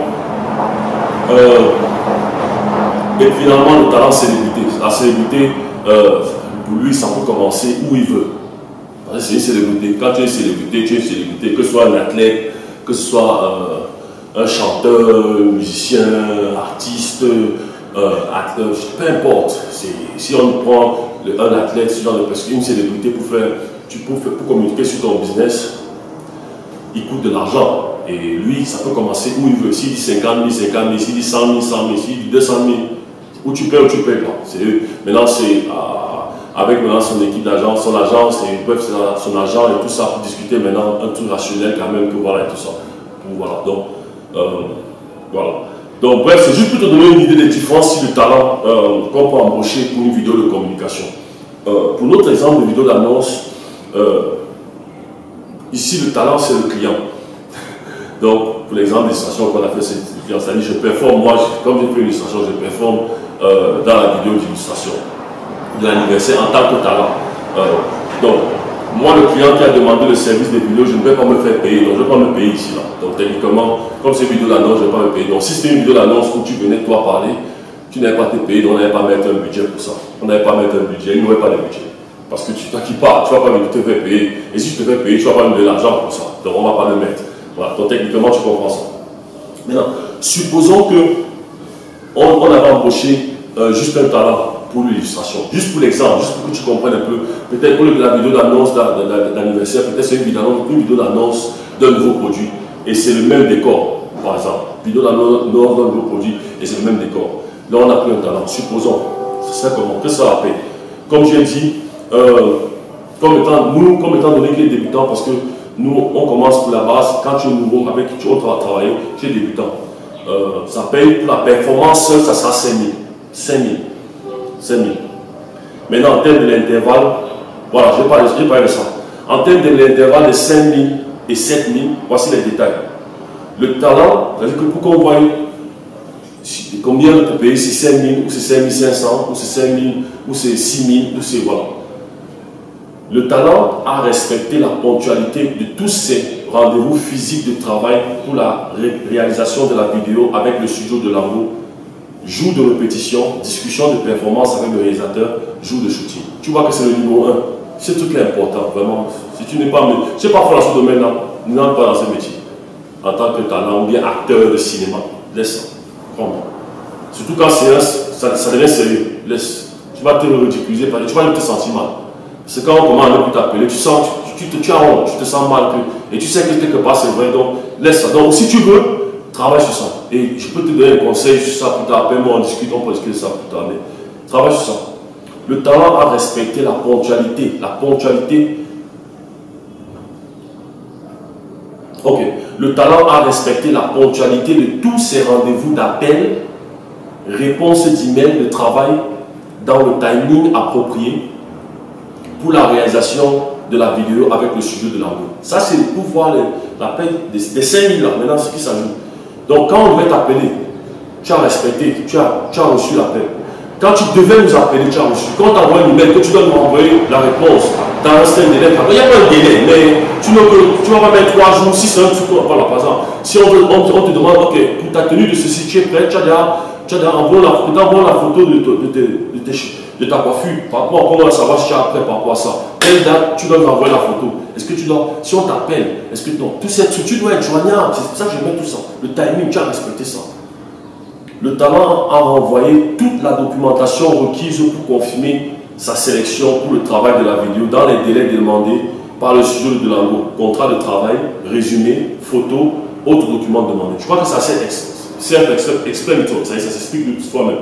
et finalement, le talent célébrité. La célébrité, pour lui, ça peut commencer où il veut. C'est une célébrité. Quand tu es célébrité, tu es célébrité. Que ce soit un athlète, que ce soit un chanteur, un musicien, artiste, acteur, peu importe. Si on prend un athlète, ce genre de personne, une célébrité pour communiquer sur ton business, il coûte de l'argent. Et lui, ça peut commencer où il veut. S'il dit 50 000, 50 000, s'il dit 100 000, 100 000, s'il dit 200 000, où tu payes ou tu payes pas. C'est eux. Maintenant, c'est avec maintenant son équipe d'agence, son agence, et ils peuvent son agent et tout ça pour discuter maintenant un truc rationnel quand même, que voilà et tout ça. Voilà. Donc, voilà. Donc, bref, c'est juste pour te donner une idée des différences si le talent qu'on peut embaucher pour une vidéo de communication. Pour notre exemple de vidéo d'annonce, ici le talent c'est le client. Donc, pour l'exemple d'illustration qu'on a fait, c'est le client. C'est-à-dire, je performe, moi, comme j'ai fait une illustration, je performe dans la vidéo d'illustration de l'anniversaire en tant que talent. Donc, moi, le client qui a demandé le service de vidéo, je ne vais pas me faire payer, donc je ne vais pas me payer ici. Là. Donc, techniquement, comme c'est une vidéo d'annonce, je ne vais pas me payer. Donc, si c'était une vidéo d'annonce où tu venais toi parler, tu n'avais pas été payé, donc on n'avait pas mettre un budget pour ça. On n'avait pas mettre un budget, il n'y aurait pas de budget. Parce que toi qui parles, tu ne vas pas me te faire payer. Et si je te fais payer, tu ne vas pas me donner l'argent pour ça. Donc, on ne va pas le mettre. Voilà, donc techniquement, tu comprends ça. Maintenant, supposons qu'on avait embauché juste un talent pour l'illustration, juste pour l'exemple, juste pour que tu comprennes un peu. Peut-être pour la vidéo d'annonce d'anniversaire, peut-être c'est une vidéo d'annonce d'un nouveau produit et c'est le même décor, par exemple. Vidéo d'annonce d'un nouveau produit et c'est le même décor. Là, on a pris un talent. Supposons, ce serait comment? Que ça va payer? Comme j'ai dit, comme étant donné qu'il est débutant, parce que nous, on commence pour la base, quand tu es nouveau, avec qui tu vas travailler, tu es débutant. Ça paye pour la performance seule, ça sera 5 000. 5 000. 5 000. Maintenant, en termes de l'intervalle, voilà, je vais parler de ça. En termes de l'intervalle de 5 000 et 7 000, voici les détails. Le talent, c'est-à-dire que pour qu'on voit combien on peut payer, c'est 5 000, ou c'est 5 500, ou c'est 5 000, ou c'est 6 000, ou c'est voilà. Le talent a respecté la ponctualité de tous ces rendez-vous physiques de travail pour la réalisation de la vidéo avec le studio de Lambo, jour de répétition, discussion de performance avec le réalisateur, jour de shooting. Tu vois que c'est le numéro 1. C'est tout qui est important, vraiment. Si tu n'es pas, je sais pas faire dans ce domaine-là, n'entre pas dans ce métier. En tant que talent ou bien acteur de cinéma, laisse ça. Vraiment. Surtout quand c'est ça devient sérieux. Laisse. Tu vas te ridiculiser, tu vas même te sentir mal. C'est quand on commence à t'appeler, tu sens, tu as honte, tu te sens mal, et tu sais que quelque part c'est vrai, donc laisse ça. Donc si tu veux, travaille sur ça. Et je peux te donner un conseil sur ça plus tard, appelle-moi, on discute, on peut discuter ça plus tard, mais travaille sur ça. Le talent a respecté la ponctualité. La ponctualité. Ok. Le talent a respecté la ponctualité de tous ces rendez-vous d'appel, réponses d'email, de travail dans le timing approprié pour la réalisation de la vidéo avec le sujet de l'angle. Ça, c'est pour voir la paie des 5 000 là, maintenant, ce qui s'ajoute. Donc, quand on devait t'appeler, tu as respecté, tu as reçu l'appel. Quand tu devais nous appeler, tu as reçu. Quand on t'envoie un email, que tu dois nous envoyer la réponse dans un certain délai. Il n'y a pas de délai, mais tu ne vas pas mettre 3 jours, si c'est un truc, voilà, par exemple. Si on te demande, ok, pour ta tenue de ceci, tu es prêt, tu as déjà envoyé la photo de ta coiffure, par rapport à comment on va savoir si tu es prêt par rapport à ça. Quelle date tu dois nous envoyer la photo? Est-ce que tu dois, si on t'appelle, est-ce que non? Tout ça, tu dois être joignable, c'est pour ça que je mets tout ça. Le timing, tu as respecté ça. Le talent a renvoyé toute la documentation requise pour confirmer sa sélection pour le travail de la vidéo dans les délais demandés par le studio de Lambo. Contrat de travail, résumé, photo, autres documents demandés. Je crois que c'est assez self-explanatory, ça s'explique de soi-même.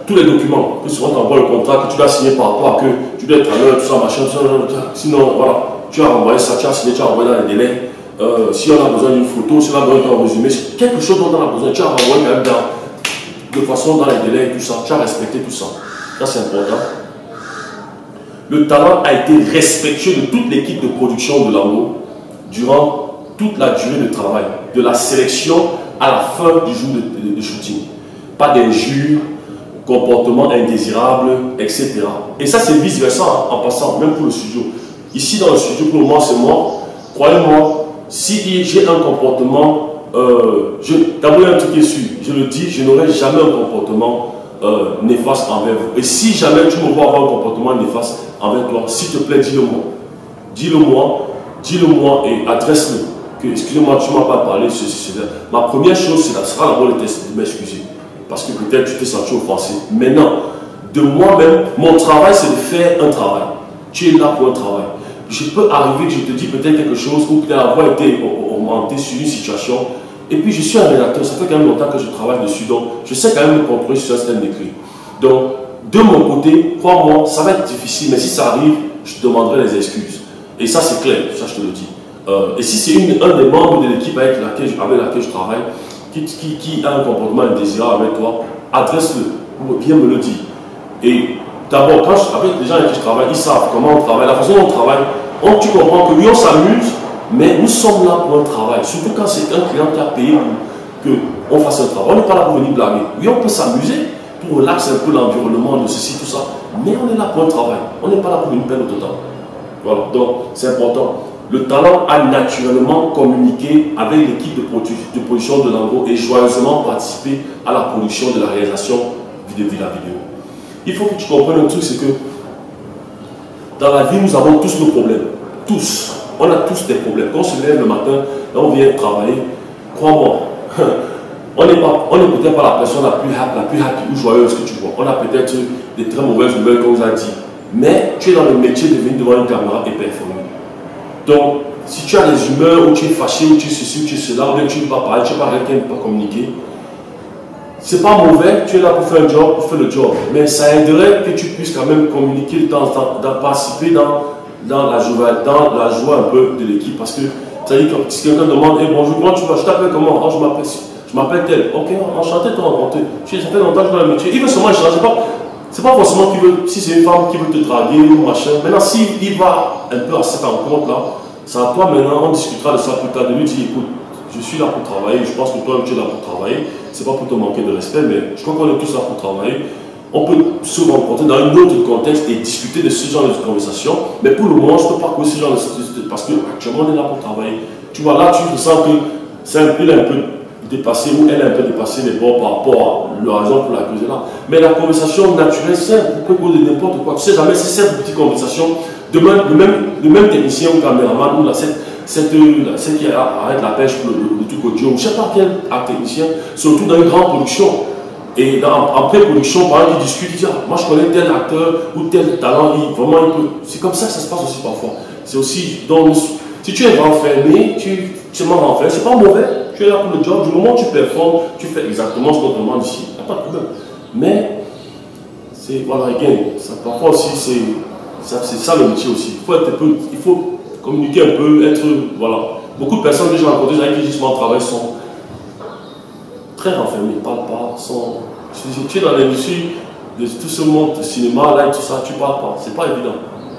Tous les documents, que souvent tu envoies le contrat, que tu dois signer par rapport à que tu dois être à l'heure, tout ça, machin, sinon, voilà, tu as envoyé ça, tu as signé, tu as envoyé dans les délais. Si on a besoin d'une photo, si on a besoin d'un résumé, quelque chose dont on a besoin, tu as renvoyé quand même de façon dans les délais et tout ça, tu as respecté tout ça. Ça, c'est important. Le talent a été respectueux de toute l'équipe de production de Lambo durant toute la durée de travail, de la sélection à la fin du jour de shooting. Pas d'injures, comportement indésirable, etc. Et ça, c'est vice-versa en passant, même pour le studio. Ici, dans le studio, pour le moment, c'est moi. Croyez-moi, si j'ai un comportement, d'abord, un truc qui est sûr, je le dis, je n'aurai jamais un comportement néfaste envers vous. Et si jamais tu me vois avoir un comportement néfaste envers toi, s'il te plaît, dis-le-moi. Dis-le-moi et adresse-le. Excusez-moi, tu ne m'as pas parlé, ma première chose, ce sera d'abord le test de m'excuser. Parce que peut-être tu t'es senti offensé. Maintenant, de moi-même, mon travail, c'est de faire un travail. Tu es là pour un travail. je peux arriver, je te dis peut-être quelque chose, ou peut-être avoir été augmenté sur une situation, et puis je suis un rédacteur, ça fait quand même longtemps que je travaille dessus, donc je sais quand même me contrôler sur un système d'écrit. Donc, de mon côté, crois-moi, ça va être difficile, mais si ça arrive, je te demanderai les excuses. Et ça, c'est clair, ça je te le dis. Et si c'est un des membres de l'équipe avec laquelle je travaille, qui a un comportement indésirable avec toi, adresse-le, ou viens me le dire. Et d'abord, avec les gens avec qui je travaille, ils savent comment on travaille, la façon dont on travaille, tu comprends que oui, on s'amuse, mais nous sommes là pour un travail. Surtout quand c'est un client qui a payé pour qu'on fasse un travail. On n'est pas là pour venir blâmer. Oui, on peut s'amuser pour relaxer un peu l'environnement de ceci, tout ça, mais on est là pour un travail. On n'est pas là pour une peine au total. Voilà, donc c'est important. Le talent a naturellement communiqué avec l'équipe de production de Lango et joyeusement participé à la production de la réalisation de la vidéo. Il faut que tu comprennes un truc, c'est que dans la vie, nous avons tous nos problèmes. Tous. On a tous des problèmes. Quand on se lève le matin, là on vient travailler, crois-moi, on n'est peut-être pas la personne la plus happy ou joyeuse que tu vois. On a peut-être des très mauvaises nouvelles qu'on nous a dit. Mais tu es dans le métier de venir devant une caméra et performer. Donc, si tu as des humeurs où tu es fâché, où tu es ceci, où tu es cela, ou bien tu ne peux pas parler, tu ne peux pas quelqu'un, ne peut pas communiquer, c'est pas mauvais, tu es là pour faire un job, pour faire le job. Mais ça aiderait que tu puisses quand même communiquer de temps en temps, participer dans la joie un peu de l'équipe. Parce que, c'est-à-dire que si quelqu'un demande, hey, bonjour, comment tu vas, je t'appelle comment? Oh, je m'appelle tel. Ok, enchanté de te rencontrer. Ça fait longtemps que je suis dans le métier. Il veut seulement échanger. C'est pas forcément qu'il veut, si c'est une femme qui veut te draguer ou machin. Maintenant, s'il va un peu à cette rencontre là, c'est à toi maintenant, on discutera de ça plus tard. De lui dire, écoute, je suis là pour travailler, je pense que toi tu es là pour travailler. C'est pas pour te manquer de respect, mais je crois qu'on est tous là pour travailler. On peut se rencontrer dans un autre contexte et discuter de ce genre de conversation. Mais pour le moment, je ne peux pas causer ce genre de parce que actuellement on est là pour travailler. Tu vois, là, tu ressens que il est un peu dépassé ou elle est un peu dépassée les bords par rapport à la raison pour laquelle elle est là. Mais la conversation naturelle, c'est on peut causer n'importe quoi. Tu sais jamais, c'est cette petite conversation. Demain, le même technicien ou caméraman ou celle qui arrête la pêche pour le truc audio, je ne sais pas quel technicien, surtout dans une grande production. Et en pré-production, par exemple, ils discutent, ils disent, moi je connais tel acteur ou tel talent, vraiment il peut. C'est comme ça que ça se passe aussi parfois. C'est aussi, donc, si tu es renfermé, tu es renfermé, c'est pas mauvais, tu es là pour le job, du moment où tu performes, tu fais exactement ce qu'on te demande ici, il n'y a pas de problème. Mais, c'est, voilà, parfois aussi, c'est ça le métier aussi. Il faut communiquer un peu, être, voilà. Beaucoup de personnes que j'ai rencontrées avec qui justement travaillent sont très renfermés, ils ne parlent pas, tu es dans l'industrie de tout ce monde de cinéma, là et tout ça, tu ne parles pas, c'est pas évident.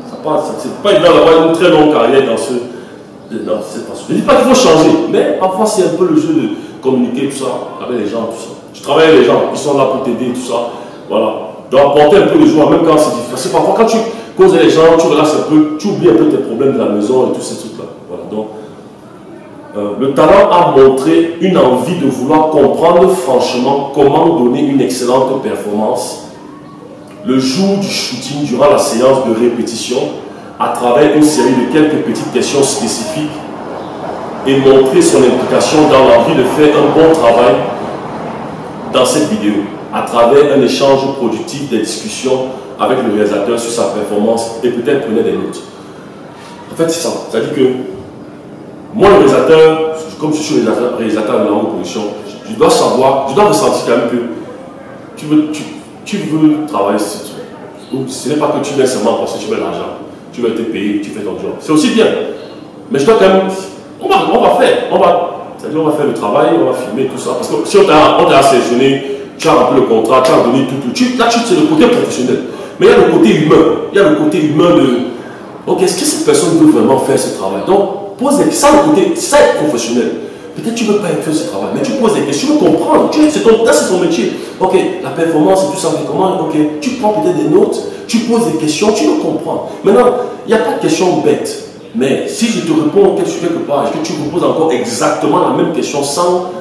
C'est pas évident d'avoir une très longue carrière dans cette façon. Je ne dis pas qu'il faut changer, mais parfois c'est un peu le jeu de communiquer tout ça avec les gens, tout ça. Je travaille avec les gens, ils sont là pour t'aider, tout ça, voilà. Donc apporter un peu de joie, même quand c'est difficile. Parce que parfois quand tu causes les gens, tu relaxes un peu, tu oublies un peu tes problèmes de la maison et tous ces trucs-là. Voilà, donc. Le talent a montré une envie de vouloir comprendre franchement comment donner une excellente performance le jour du shooting, durant la séance de répétition, à travers une série de quelques petites questions spécifiques et montrer son implication dans l'envie de faire un bon travail dans cette vidéo, à travers un échange productif des discussions avec le réalisateur sur sa performance et peut-être prenez des notes. En fait, c'est ça. C'est-à-dire que moi, le réalisateur, comme je suis réalisateur de la production, je dois savoir, je dois ressentir quand même que tu veux travailler ce truc. Ce n'est pas que tu viens seulement parce que tu veux l'argent, tu veux être payé, tu fais ton job. C'est aussi bien. Mais je dois quand même, on va faire le travail, on va filmer tout ça. Parce que si on t'a sélectionné, tu as rempli le contrat, tu as donné tout. Là, c'est le côté professionnel. Mais il y a le côté humain. Il y a le côté humain de, ok, est-ce que cette personne veut vraiment faire ce travail? Donc, ça, le côté, ça est professionnel. Peut-être que tu ne veux pas faire ce travail, mais tu poses des questions, tu veux comprendre. C'est ton métier. Ok, la performance et tout ça, mais comment? Ok, tu prends peut-être des notes, tu poses des questions, tu veux comprendre. Maintenant, il n'y a pas de question bête. Mais si je te réponds quelque part, est-ce que tu me poses encore exactement la même question sans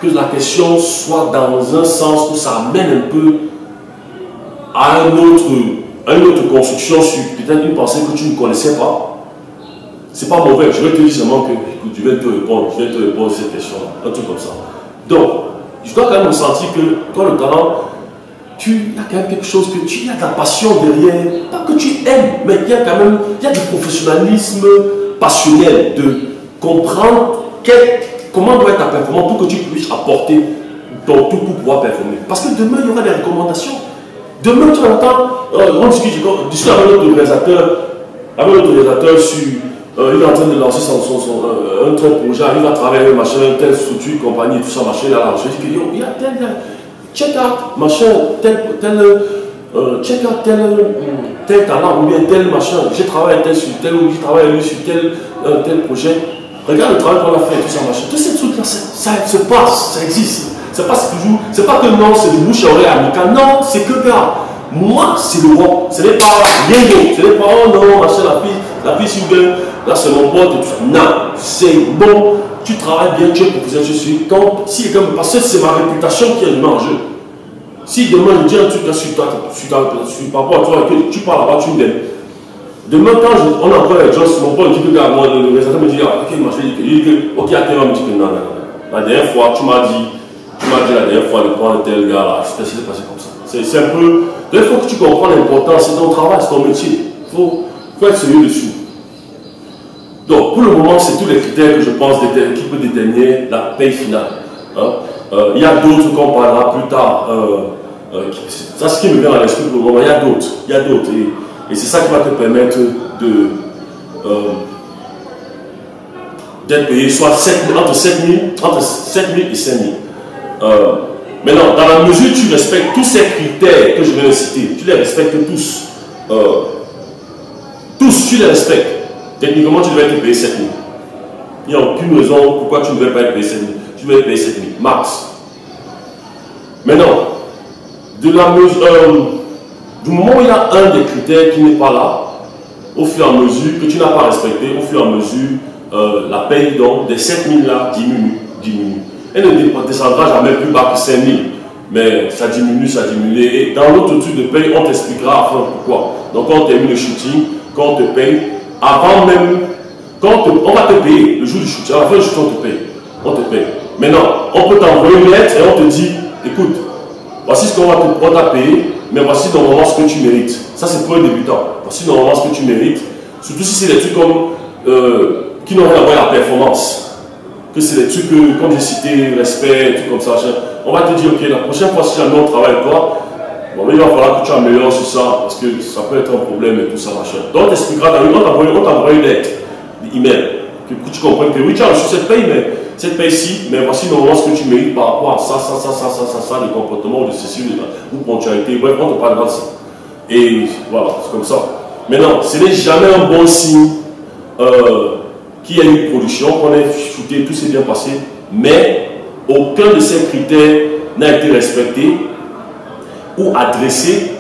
que la question soit dans un sens où ça amène un peu à une autre construction sur peut-être une pensée que tu ne connaissais pas? C'est pas mauvais, je vais te dire seulement que écoute, je vais te répondre cette question-là, un truc comme ça. Donc, je dois quand même ressentir que toi, le talent, il y a quand même quelque chose que il y a de la passion derrière. Pas que tu aimes, mais il y a quand même du professionnalisme passionnel, de comprendre comment doit être ta performance pour que tu puisses apporter ton tout pour pouvoir performer. Parce que demain, il y aura des recommandations. Demain, tu entends, on discute avec notre réalisateur sur. Il est en train de lancer un projet, il va travailler avec machin, telle structure, compagnie, tout ça, machin, là, je dis que il y a check out machin, check out tel talent, ou bien tel machin, j'ai travaillé sur tel, ou j'ai travaillé sur tel projet. Regarde le travail qu'on a fait, tout ça, machin. Tous ces trucs-là, ça se passe, ça existe. C'est pas toujours, c'est pas que non, c'est du bouche à oreille amical. Non, c'est que gars, moi, c'est le roi. Ce n'est pas rien d'autre. Ce n'est pas, oh non, machin, la fille, si bien, là, c'est mon pote et tout ça. Non, c'est bon. Tu travailles bien, tu es professionnel, je suis. Si quelqu'un me passe, c'est ma réputation qui est en jeu. Si demain, je dis un truc sur par rapport à toi, que tu parles là-bas, tu me donnes. Demain, quand on a encore avec Joss, mon pote dit que moi, le réalisateur me dit, ah, ok, machin, il dit que, ok, à terre, me dit que non. La dernière fois, tu m'as dit la dernière fois de prendre tel gars là, c'est passé comme ça. C'est un peu. Il faut que tu comprennes l'importance, c'est ton travail, c'est ton métier. Il faut être sérieux dessus. Donc, pour le moment, c'est tous les critères que je pense qui peuvent déterminer la paye finale. Hein? Il y a d'autres qu'on parlera plus tard. Ça, c'est ce qui me vient à l'esprit pour le moment. Il y a d'autres. Et c'est ça qui va te permettre d'être payé soit entre 7 000 et 5 000. Maintenant, dans la mesure où tu respectes tous ces critères que je viens de citer, tu les respectes tous. Tous, tu les respectes. Techniquement, tu devrais être payé 7 000. Il n'y a aucune raison pourquoi tu ne devrais pas être payé 7 000. Tu devrais être payé 7 000, max. Maintenant, du moment où il y a un des critères qui n'est pas là, au fur et à mesure que tu n'as pas respecté, au fur et à mesure, la paye donc, des 7 000 là diminue. Elle ne descendra jamais plus bas que 5 000. Mais ça diminue. Et dans l'autre truc de paye, on t'expliquera enfin pourquoi. Donc quand on termine le shooting, quand on te paye, avant même, on va te payer le jour du shooting, à la fin du shooting, on te paye. Maintenant, on peut t'envoyer une lettre et on te dit, écoute, voici ce qu'on t'a payé, mais voici normalement ce que tu mérites. Ça c'est pour un débutant. Voici normalement ce que tu mérites. Surtout si c'est des trucs comme, qui n'ont rien à voir avec la performance. Que c'est des trucs comme j'ai cité, respect, trucs comme ça. On va te dire, ok, la prochaine fois si jamais on travaille avec toi, bon, mais il va falloir que tu améliores sur ça, parce que ça peut être un problème et tout ça, machin. Donc on t'expliquera, on t'envoie une lettre, d'email, que tu comprennes que oui, tu as reçu cette paye, mais cette paye-ci, mais voici normalement ce que tu mérites par rapport à ça, le comportement de ceci, ou ponctualité, bref, on te parlera de ça. Et voilà, c'est comme ça. Maintenant, ce n'est jamais un bon signe qu'il y ait une production, qu'on ait shooté, tout s'est bien passé, mais aucun de ces critères n'a été respecté ou adressé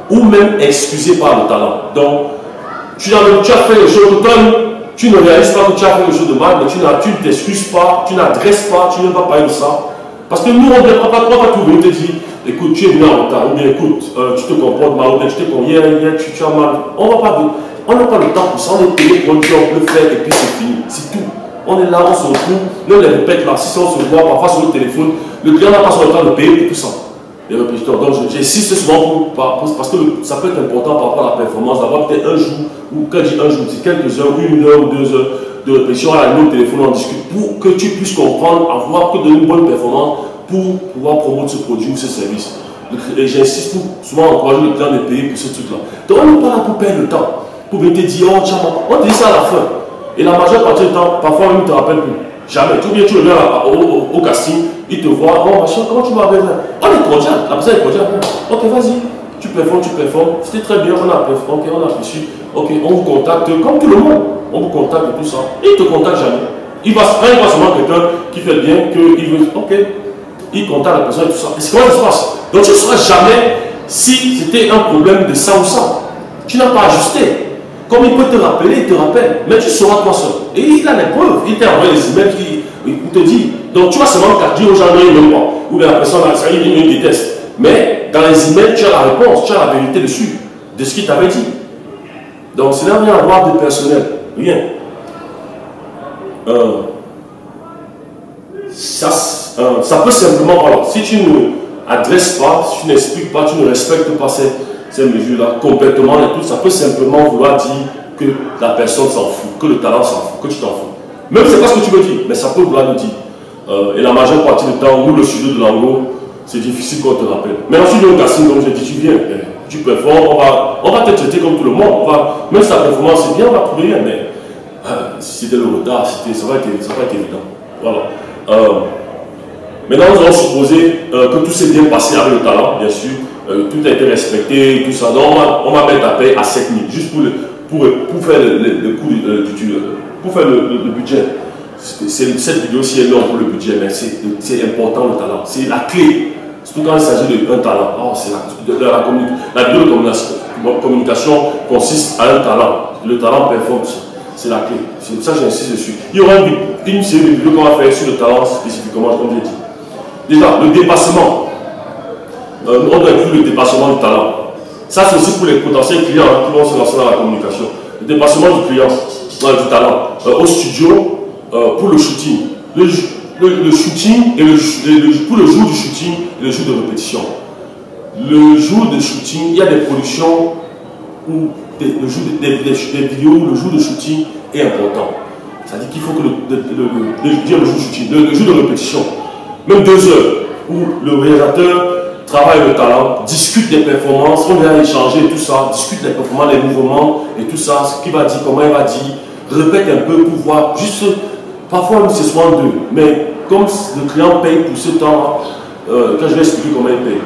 ou même excusé par le talent. Donc, tu as fait les choses de tonne, tu ne réalises pas que tu as fait les choses de mal, mais tu ne t'excuses pas, tu n'adresses pas, tu ne vas pas parler de ça. Parce que nous, on ne va pas trouver, on te dit, écoute, tu es venu en retard, ou bien écoute, tu te comportes mal, ou bien tu as mal. On n'a pas le temps pour ça, on est payé pour un job, le faire et puis c'est fini, c'est tout. On est là, on se retrouve, nous on les répète là, si on se voit parfois sur le téléphone, le client n'a pas son temps de payer pour tout ça. Les répétiteurs. Donc j'insiste souvent parce que ça peut être important par rapport à la performance, d'avoir peut-être un jour, ou quand je dis un jour, c'est quelques heures, 1 heure ou 2 heures de répétition à la au téléphone, on discute pour que tu puisses comprendre, avoir que de une bonne performance pour pouvoir promouvoir ce produit ou ce service. Et j'insiste pour souvent encourager le client de payer pour ce truc-là. Donc on n'est pas là pour perdre le temps. Pour te dire, oh, tiens, on te dit ça à la fin. Et la majeure partie du temps, parfois, on ne te rappelle plus. Jamais. Tu reviens au casting, il te voit, oh, machin, comment tu vas avec là? On est cordial, la personne est cordiale. Ok, vas-y, tu performes. C'était très bien, on a performé, on a réussi. Ok, on vous contacte, comme tout le monde. On vous contacte et tout ça. Et il ne te contacte jamais. Il va seulement quelqu'un qui fait bien, qu'il veut, ok, il contacte la personne et tout ça. Et c'est comment ça se passe? Donc tu ne sauras jamais si c'était un problème de ça ou ça. Tu n'as pas ajusté. Comme il peut te rappeler, il te rappelle. Mais tu sauras toi seul. Et il a les preuves. Il t'a envoyé les emails qui te dit. Donc tu vas seulement dire aux gens, non, il ne pas. Ou bien la personne, ça y est, il déteste. Mais dans les emails, tu as la réponse, tu as la vérité dessus. De ce qu'il t'avait dit. Donc ça n'a rien à voir de personnel. Rien. Ça peut simplement, alors, si tu adresses pas, si tu n'expliques pas, tu ne respectes pas ces mesures-là complètement et tout, ça peut simplement vouloir dire que la personne s'en fout, que le talent s'en fout, que tu t'en fous. Même c'est pas ce que tu veux dire, mais ça peut vouloir le dire. Et la majeure partie du temps, nous, le studio de Lango, c'est difficile qu'on te rappelle. Mais en studio de Cassim, comme je dis, tu viens, tu performes, on va te traiter comme tout le monde. Même si ta performance est bien, on va trouver rien, mais si c'était le retard, ça va être évident. Voilà. Maintenant, nous allons supposer que tout s'est bien passé avec le talent, bien sûr. Tout a été respecté, tout ça. Donc, on va mettre la paie à 7 000, juste pour faire le coût pour faire le budget. Cette vidéo-ci est longue pour le budget, mais c'est important le talent. C'est la clé. Surtout quand il s'agit d'un talent. Oh, la vidéo de communication consiste à un talent. Le talent performe. C'est la clé. C'est pour ça que j'insiste dessus. Il y aura une série de vidéos qu'on va faire sur le talent spécifiquement, comme j'ai dit. Déjà, le dépassement. On doit inclure le dépassement du talent. Ça, c'est aussi pour les potentiels clients qui vont se lancer dans la communication. Le dépassement du client, du talent. Au studio, pour le shooting. Le shooting, pour le jour du shooting et le jour de répétition. Le jour de shooting, il y a des productions où des vidéos où le jour de shooting est important. C'est-à-dire qu'il faut que le jour de répétition, même 2 heures, où le réalisateur travaille le talent, discute des performances, on vient échanger et tout ça, discute des performances, des mouvements et tout ça, ce qu'il va dire, comment il va dire, répète un peu pour voir, juste, parfois c'est souvent 2, mais comme le client paye pour ce temps, quand je vais expliquer comment il paye,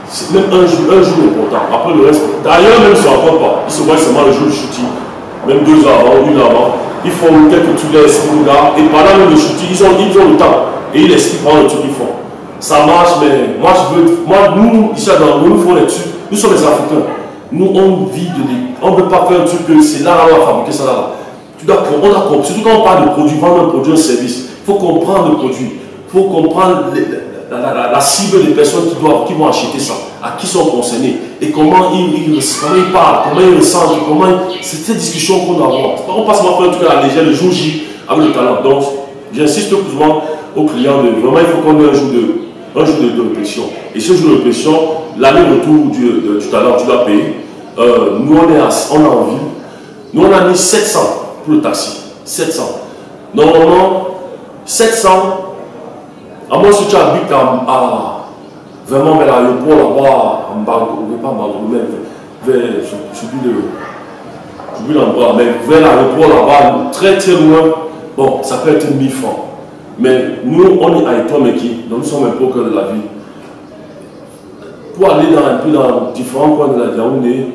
c'est même un jour important, après le reste, d'ailleurs même si on ne raconte pas, ils se voient seulement le jour du shooting, même 2 heures avant, 1 heure avant, ils font quelques trucs là, et pendant même le shooting, ils ont le temps, et ils expliquent pendant le truc qu'ils font. Ça marche, mais nous, ici à Dango, nous faisons les trucs, nous sommes les Africains. Nous, on vit on ne peut pas faire un truc que c'est là, on va fabriquer ça là. On doit comprendre, surtout quand on parle de produit, vendre un produit, un service, il faut comprendre le produit, il faut comprendre la cible des personnes qui vont acheter ça, à qui sont concernés, et comment ils parlent, comment ils ressentent, c'est cette discussion qu'on doit avoir. On passe pas faire un truc à la légère, le jour J, avec le talent. Donc, j'insiste souvent aux clients, vraiment, il faut qu'on ait un jour de répétition. Et ce jour de répétition, l'aller-retour du talent, tu dois payer. Nous, on est en ville. Nous, on a mis 700 pour le taxi. 700. Normalement, 700, à moins que tu habites vraiment vers l'aéroport là-bas, en Bango, pas Bango, mais vers, j'oublie l'endroit, mais vers l'aéroport là-bas, très très loin, bon, ça peut être 1000 francs. Mais nous, on est à Etomeki, donc nous sommes un peu au cœur de la ville. Pour aller dans différents coins de la Yaoundé,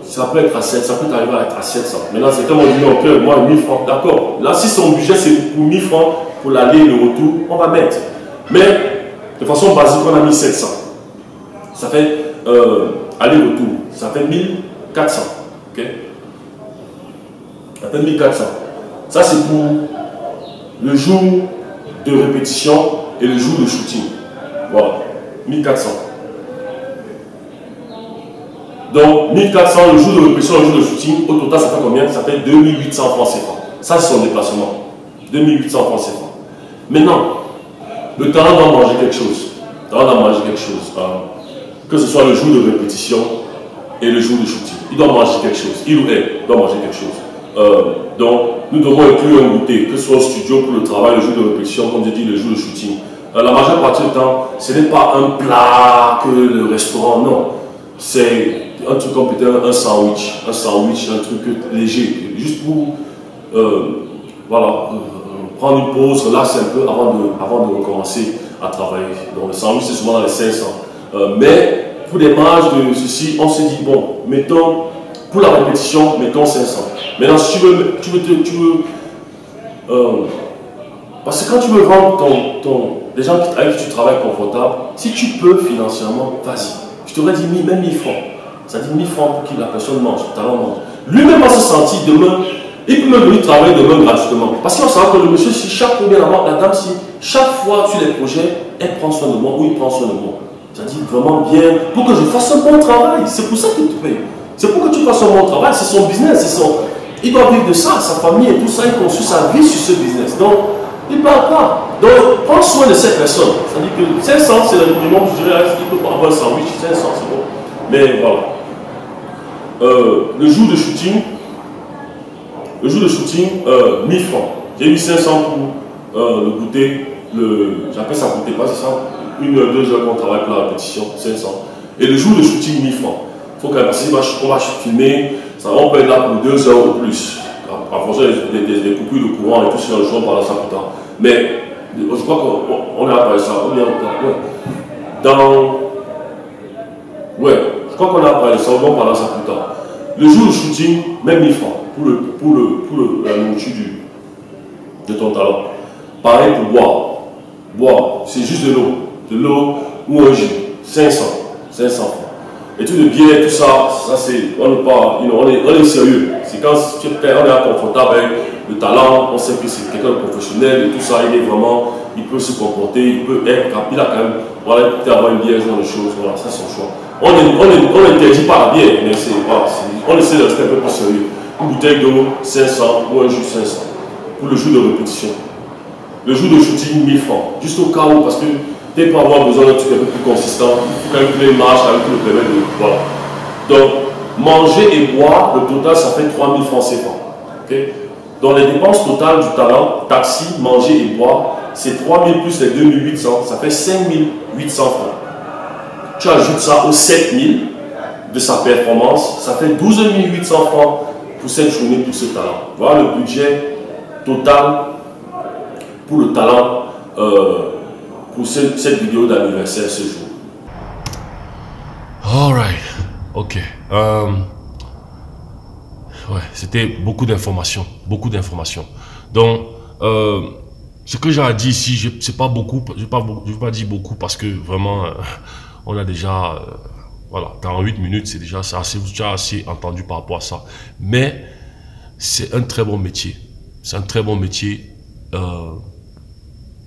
ça peut être à 7, ça peut arriver à être à 700. Maintenant, c'est comme on dit, ok, moi, 1000 francs, d'accord. Là, si son budget, c'est pour 1000 francs, pour l'aller et le retour, on va mettre. Mais, de façon basique, on a mis 700. Ça fait aller-retour, ça fait 1400. Ok? Ça fait 1400. Ça, c'est pour le jour de répétition et le jour de shooting. Voilà, 1400. Donc, 1400 le jour de répétition et le jour de shooting, au total, ça fait combien? Ça fait 2800 francs CFA. Ça, c'est son déplacement. 2800 francs CFA. Maintenant, le talent doit manger quelque chose. Le talent doit manger quelque chose. Que ce soit le jour de répétition et le jour de shooting. Il doit manger quelque chose. Il ou elle doit manger quelque chose. Donc, nous devons inclure un goûter, que ce soit au studio pour le travail, le jour de répétition, comme je dis, le jour de shooting. La majeure partie du temps, ce n'est pas un plat que le restaurant, non. C'est un truc comme peut-être un sandwich, un truc léger, juste pour prendre une pause, relâcher un peu avant de recommencer à travailler. Donc le sandwich, c'est souvent dans les 500. Mais pour des marges de ceci, on s'est dit, bon, mettons, pour la répétition, mettons 500. Maintenant, si tu veux parce que quand tu veux rendre les gens avec qui tu travailles confortable, si tu peux financièrement, vas-y. Je t'aurais dit même 1000 francs. Ça dit 1000 francs pour que la personne mange, le talent mange. Lui-même va se sentir demain, il peut même venir travailler demain gratuitement. Parce qu'il va savoir que le monsieur, si chaque fois, la dame, si chaque fois sur les projets, elle prend soin de moi ou il prend soin de moi. Ça dit vraiment bien, pour que je fasse un bon travail. C'est pour ça qu'il te paye. C'est pour que tu fasses un bon travail, c'est son business, il doit vivre de ça, sa famille et tout ça, il construit sa vie sur ce business. Donc, Il ne parle pas. Donc, prends soin de cette personne. C'est-à-dire que 500, c'est le minimum, je dirais, il peut avoir un sandwich, 500, c'est bon. Mais voilà. Le jour de shooting, 1000 francs. J'ai mis 500 pour le goûter, j'appelle ça goûter, pas c'est ça, 1 heure, 2 heures qu'on travaille pour la répétition, 500. Et le jour de shooting, 1000 francs. Il faut qu'on va filmer, ça, on peut être là pour 2 heures ou plus. En fonction des coupures de courant et tout ça, le choix pendant ça plus tard. Mais je crois qu'on a parlé de ça. Je crois qu'on a parlé de ça, on va parler de ça plus tard. Le jour du shooting, même 1000 francs pour la nourriture de ton talent. Pareil pour boire. Boire, c'est juste de l'eau ou un jus. 500 francs. Et tout le bien, tout ça, c'est, on est sérieux. C'est quand on est confortable avec le talent, on sait que c'est quelqu'un de professionnel et tout ça, il peut se comporter, il peut être rapide, quand même, voilà, peut-être avoir une bière, ce genre de choses, voilà, ça c'est son choix. On n'interdit pas la bière, mais on essaie de rester un peu plus sérieux. Une bouteille d'eau, 500 ou un jus 500 pour le jour de répétition. Le jour de shooting, 1000 francs, juste au cas où, parce que tu peux avoir besoin d'un truc un peu plus consistant, il faut calculer une marge avec le permet de. Voilà. Donc, manger et boire, le total, ça fait 3000 francs CFA. Okay? Donc, les dépenses totales du talent, taxi, manger et boire, c'est 3000 plus les 2800, ça fait 5800 francs. Tu ajoutes ça aux 7000 de sa performance, ça fait 12 800 francs pour cette journée, pour ce talent. Voilà le budget total pour le talent pour cette vidéo d'anniversaire ce jour. Alright, ok. Ouais, c'était beaucoup d'informations, Donc, ce que j'ai à dire ici, c'est pas beaucoup, je vais pas dire beaucoup parce que vraiment, on a déjà, voilà, 48 minutes, c'est déjà assez entendu par rapport à ça. Mais c'est un très bon métier. C'est un très bon métier.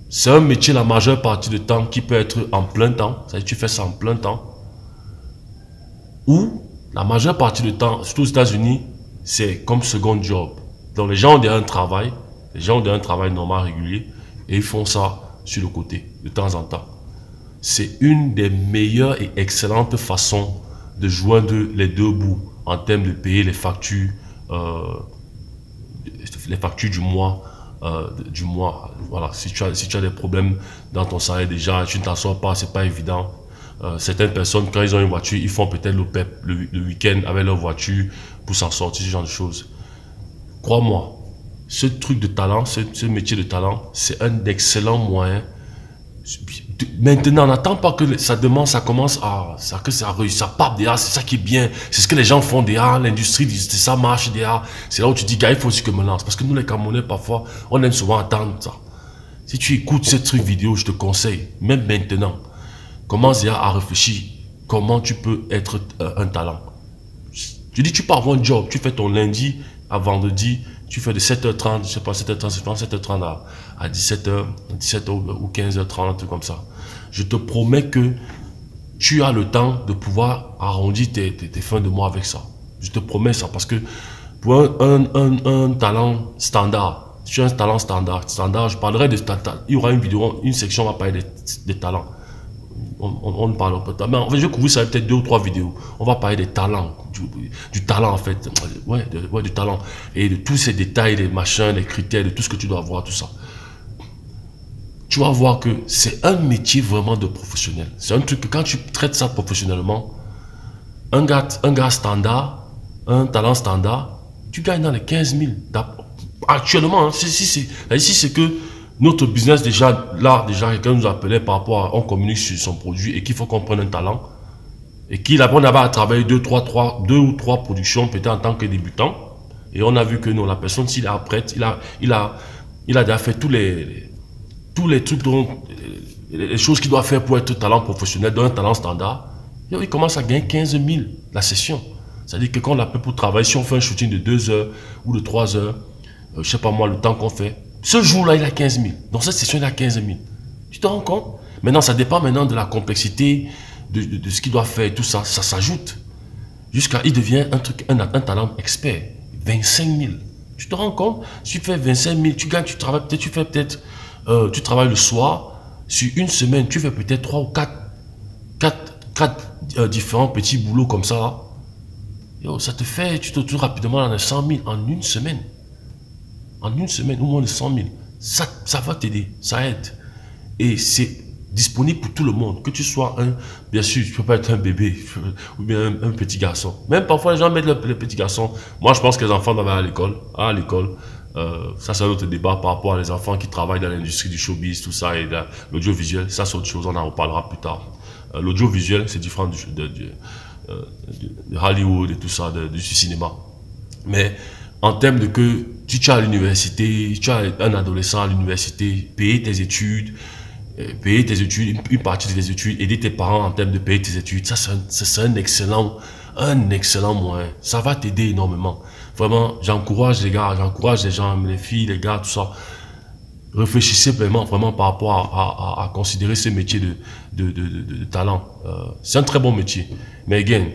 C'est un métier la majeure partie du temps qui peut être en plein temps. C'est-à-dire tu fais ça en plein temps. Ou la majeure partie du temps, surtout aux États-Unis, c'est comme second job. Donc les gens ont un travail normal, régulier, et ils font ça sur le côté, de temps en temps. C'est une des meilleures et excellentes façons de joindre les deux bouts en termes de payer les factures du mois. Voilà, si tu as des problèmes dans ton salaire déjà, tu ne t'en sors pas, c'est pas évident. Certaines personnes, quand ils ont une voiture, ils font peut-être le PEP le week-end avec leur voiture pour s'en sortir, ce genre de choses. Crois-moi, ce truc de talent, ce métier de talent, c'est un excellent moyen. Maintenant, n'attends pas que ça commence que ça réussit, ça part déjà, c'est ça qui est bien, c'est ce que les gens font déjà, l'industrie, ça marche déjà. C'est là où tu dis, gars, il faut aussi que je me lance. Parce que nous, les Camerounais, parfois, on aime souvent attendre ça. Si tu écoutes ce truc vidéo, je te conseille, même maintenant, commence déjà à réfléchir comment tu peux être un talent. Je dis, tu peux avoir un job, tu fais ton lundi à vendredi, tu fais de 7h30, je sais pas, 7h30 à 17h ou 15h30, un truc comme ça. Je te promets que tu as le temps de pouvoir arrondir tes fins de mois avec ça. Je te promets ça parce que pour un talent standard, si tu as un talent standard, je parlerai de talent. Il y aura une vidéo, une section, on va parler des talents. On ne parle pas. Mais en fait, je vais couvrir ça peut-être 2 ou 3 vidéos. On va parler des talents, du talent en fait. Ouais, du talent. Et de tous ces détails, les machins, les critères, de tout ce que tu dois avoir, tout ça. Tu vas voir que c'est un métier vraiment de professionnel. C'est un truc que quand tu traites ça professionnellement, un gars standard, un talent standard, tu gagnes dans les 15 000. Actuellement, hein, ici c'est que notre business déjà, quelqu'un nous appelait par rapport à, on communique sur son produit et qu'il faut qu'on prenne un talent. Et on avait à travailler 2 ou 3 productions peut-être en tant que débutant. Et on a vu que non, la personne, s'il est prête, il a déjà fait tous les trucs, les choses qu'il doit faire pour être talent professionnel, dans un talent standard. Et il commence à gagner 15 000 la session. C'est-à-dire que quand on l'appelle pour travailler, si on fait un shooting de 2 heures ou de 3 heures, je sais pas moi, le temps qu'on fait, ce jour-là, il a 15 000. Dans cette session, il a 15 000. Tu te rends compte? Maintenant, ça dépend maintenant de la complexité, de ce qu'il doit faire et tout ça. Ça s'ajoute. Jusqu'à, il devient un talent expert. 25 000. Tu te rends compte? Si tu fais 25 000, tu gagnes, tu travailles peut-être, tu fais peut-être tu travailles le soir, sur une semaine, tu fais peut-être 3 ou 4 différents petits boulots comme ça. Yo, ça te fait, tu te retrouves rapidement dans les 100 000 en une semaine. En une semaine, au moins de 100 000. Ça va t'aider, ça aide. Et c'est disponible pour tout le monde. Que tu sois bien sûr, tu peux pas être un bébé ou bien un petit garçon. Même parfois, les gens mettent les petits garçons. Moi, je pense que les enfants doivent aller à l'école. Ça, c'est un autre débat par rapport à les enfants qui travaillent dans l'industrie du showbiz, tout ça, et l'audiovisuel. Ça, c'est autre chose, on en reparlera plus tard. L'audiovisuel, c'est différent de Hollywood et tout ça, du cinéma. Mais en termes de que tu es à l'université, tu as un adolescent à l'université, payer tes études, une partie de tes études, aider tes parents en termes de payer tes études, ça c'est un excellent moyen. Ça va t'aider énormément. Vraiment, j'encourage les gars, j'encourage les gens, les filles, les gars, tout ça. Réfléchissez vraiment par rapport à considérer ce métier de talent. C'est un très bon métier. Mais again,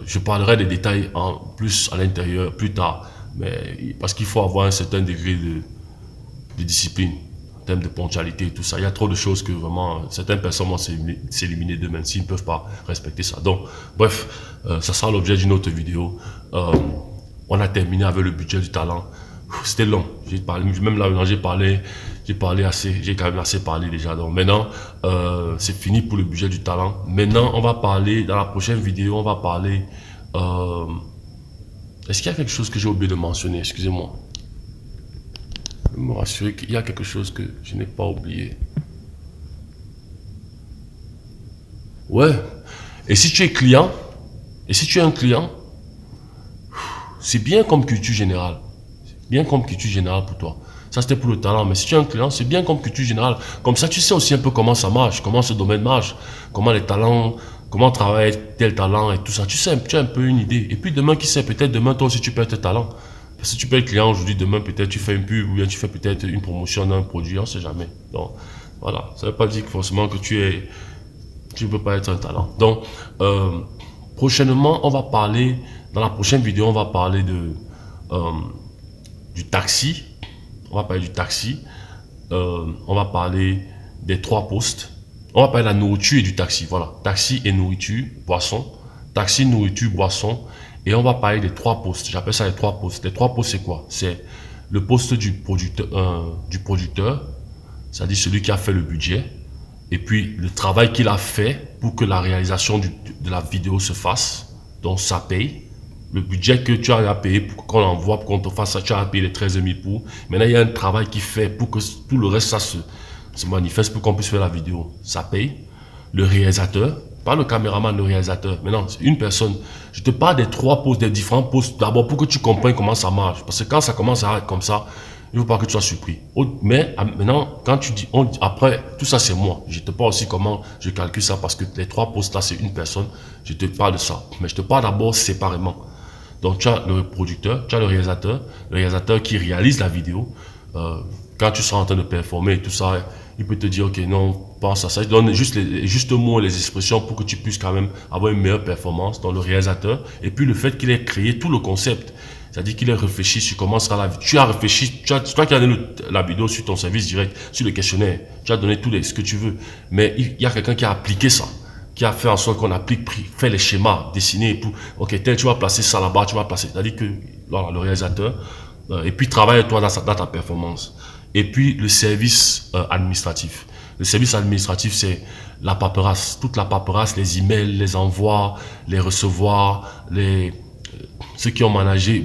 je parlerai des détails en plus à l'intérieur plus tard. Mais parce qu'il faut avoir un certain degré de discipline en termes de ponctualité et tout ça. Il y a trop de choses que vraiment certaines personnes vont s'éliminer d'eux-mêmes s'ils ne peuvent pas respecter ça. Donc, bref, ça sera l'objet d'une autre vidéo. On a terminé avec le budget du talent. C'était long. J'ai parlé, même là, j'ai parlé assez, j'ai quand même assez parlé déjà. Donc maintenant, c'est fini pour le budget du talent. Maintenant, on va parler, dans la prochaine vidéo, on va parler. Est-ce qu'il y a quelque chose que j'ai oublié de mentionner? Excusez-moi. Je vais me rassurer qu'il y a quelque chose que je n'ai pas oublié. Ouais. Et si tu es client, et si tu es un client, c'est bien comme culture générale. Bien comme culture générale pour toi. Ça, c'était pour le talent. Mais si tu es un client, c'est bien comme culture générale. Comme ça, tu sais aussi un peu comment ça marche, comment ce domaine marche, comment les talents, comment travailler tel talent et tout ça. Tu sais, tu as un peu une idée. Et puis demain, qui sait, peut-être demain, toi aussi, tu peux être talent. Parce que tu peux être client aujourd'hui, demain, peut-être tu fais une pub ou bien tu fais peut-être une promotion d'un produit, on ne sait jamais. Donc, voilà. Ça ne veut pas dire forcément que tu ne peux pas être un talent. Donc, prochainement, on va parler, dans la prochaine vidéo, on va parler du taxi. On va parler du taxi. On va parler des 3 postes. On va parler de la nourriture et du taxi. Voilà. Taxi et nourriture, boisson. Taxi, nourriture, boisson. Et on va parler des 3 postes. J'appelle ça les 3 postes. Les 3 postes, c'est quoi? C'est le poste du producteur, c'est-à-dire celui qui a fait le budget. Et puis, le travail qu'il a fait pour que la réalisation de la vidéo se fasse. Donc, ça paye. Le budget que tu as à payer pour qu'on envoie, pour qu'on te fasse ça, tu as à payer les 13 000 pour. Maintenant, il y a un travail qui fait pour que tout le reste, ça se manifeste pour qu'on puisse faire la vidéo. Ça paye. Le réalisateur, pas le caméraman, le réalisateur. Maintenant, c'est une personne. Je te parle des 3 postes, des différents postes. D'abord, pour que tu comprennes comment ça marche. Parce que quand ça commence à être comme ça, il ne faut pas que tu sois surpris. Mais maintenant, quand tu dis, après, tout ça, c'est moi. Je te parle aussi comment je calcule ça. Parce que les 3 postes là, c'est une personne. Je te parle de ça. Mais je te parle d'abord séparément. Donc, tu as le producteur, tu as le réalisateur qui réalise la vidéo. Quand tu seras en train de performer et tout ça, il peut te dire, ok, non, pense à ça. Il donne juste les justes mots, les expressions pour que tu puisses quand même avoir une meilleure performance dans le réalisateur. Et puis, le fait qu'il ait créé tout le concept, c'est-à-dire qu'il ait réfléchi sur comment sera la vidéo. Tu as réfléchi, c'est toi qui as donné la vidéo sur ton service direct, sur le questionnaire. Tu as donné ce que tu veux. Mais il y a quelqu'un qui a appliqué ça, qui a fait en sorte qu'on applique, fait les schémas, dessiner pour, ok, tu vas placer ça là-bas, tu vas placer, c'est-à-dire que voilà, le réalisateur, et puis travaille toi dans ta performance. Et puis le service administratif. Le service administratif, c'est la paperasse, toute la paperasse, les emails, les envois, les recevoirs, ceux qui ont managé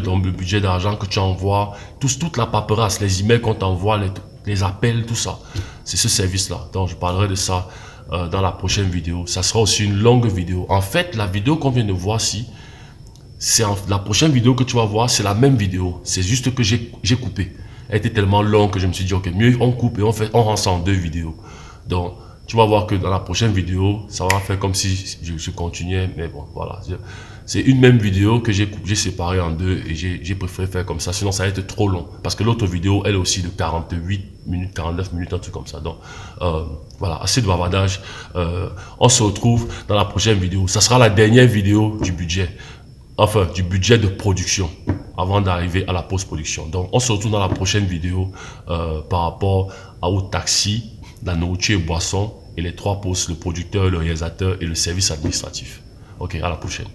dans le budget d'argent que tu envoies, toute la paperasse, les emails qu'on t'envoie, les appels, tout ça. C'est ce service-là. Donc, je parlerai de ça dans la prochaine vidéo. Ça sera aussi une longue vidéo. En fait, la vidéo qu'on vient de voir ici, la prochaine vidéo que tu vas voir, c'est la même vidéo. C'est juste que j'ai coupé. Elle était tellement longue que je me suis dit, ok, mieux on coupe et on rend ça en 2 vidéos. Donc, tu vas voir que dans la prochaine vidéo, ça va faire comme si je continuais. Mais bon, voilà. C'est une même vidéo que j'ai séparée en 2 et j'ai préféré faire comme ça. Sinon, ça va être trop long. Parce que l'autre vidéo, elle est aussi de 48 minutes, 49 minutes, un truc comme ça. Donc, voilà, assez de bavardage. On se retrouve dans la prochaine vidéo. Ça sera la dernière vidéo du budget. Enfin, du budget de production. avant d'arriver à la post-production. Donc, on se retrouve dans la prochaine vidéo par rapport au taxi, la nourriture et boisson et les 3 postes, le producteur, le réalisateur et le service administratif. Ok, à la prochaine.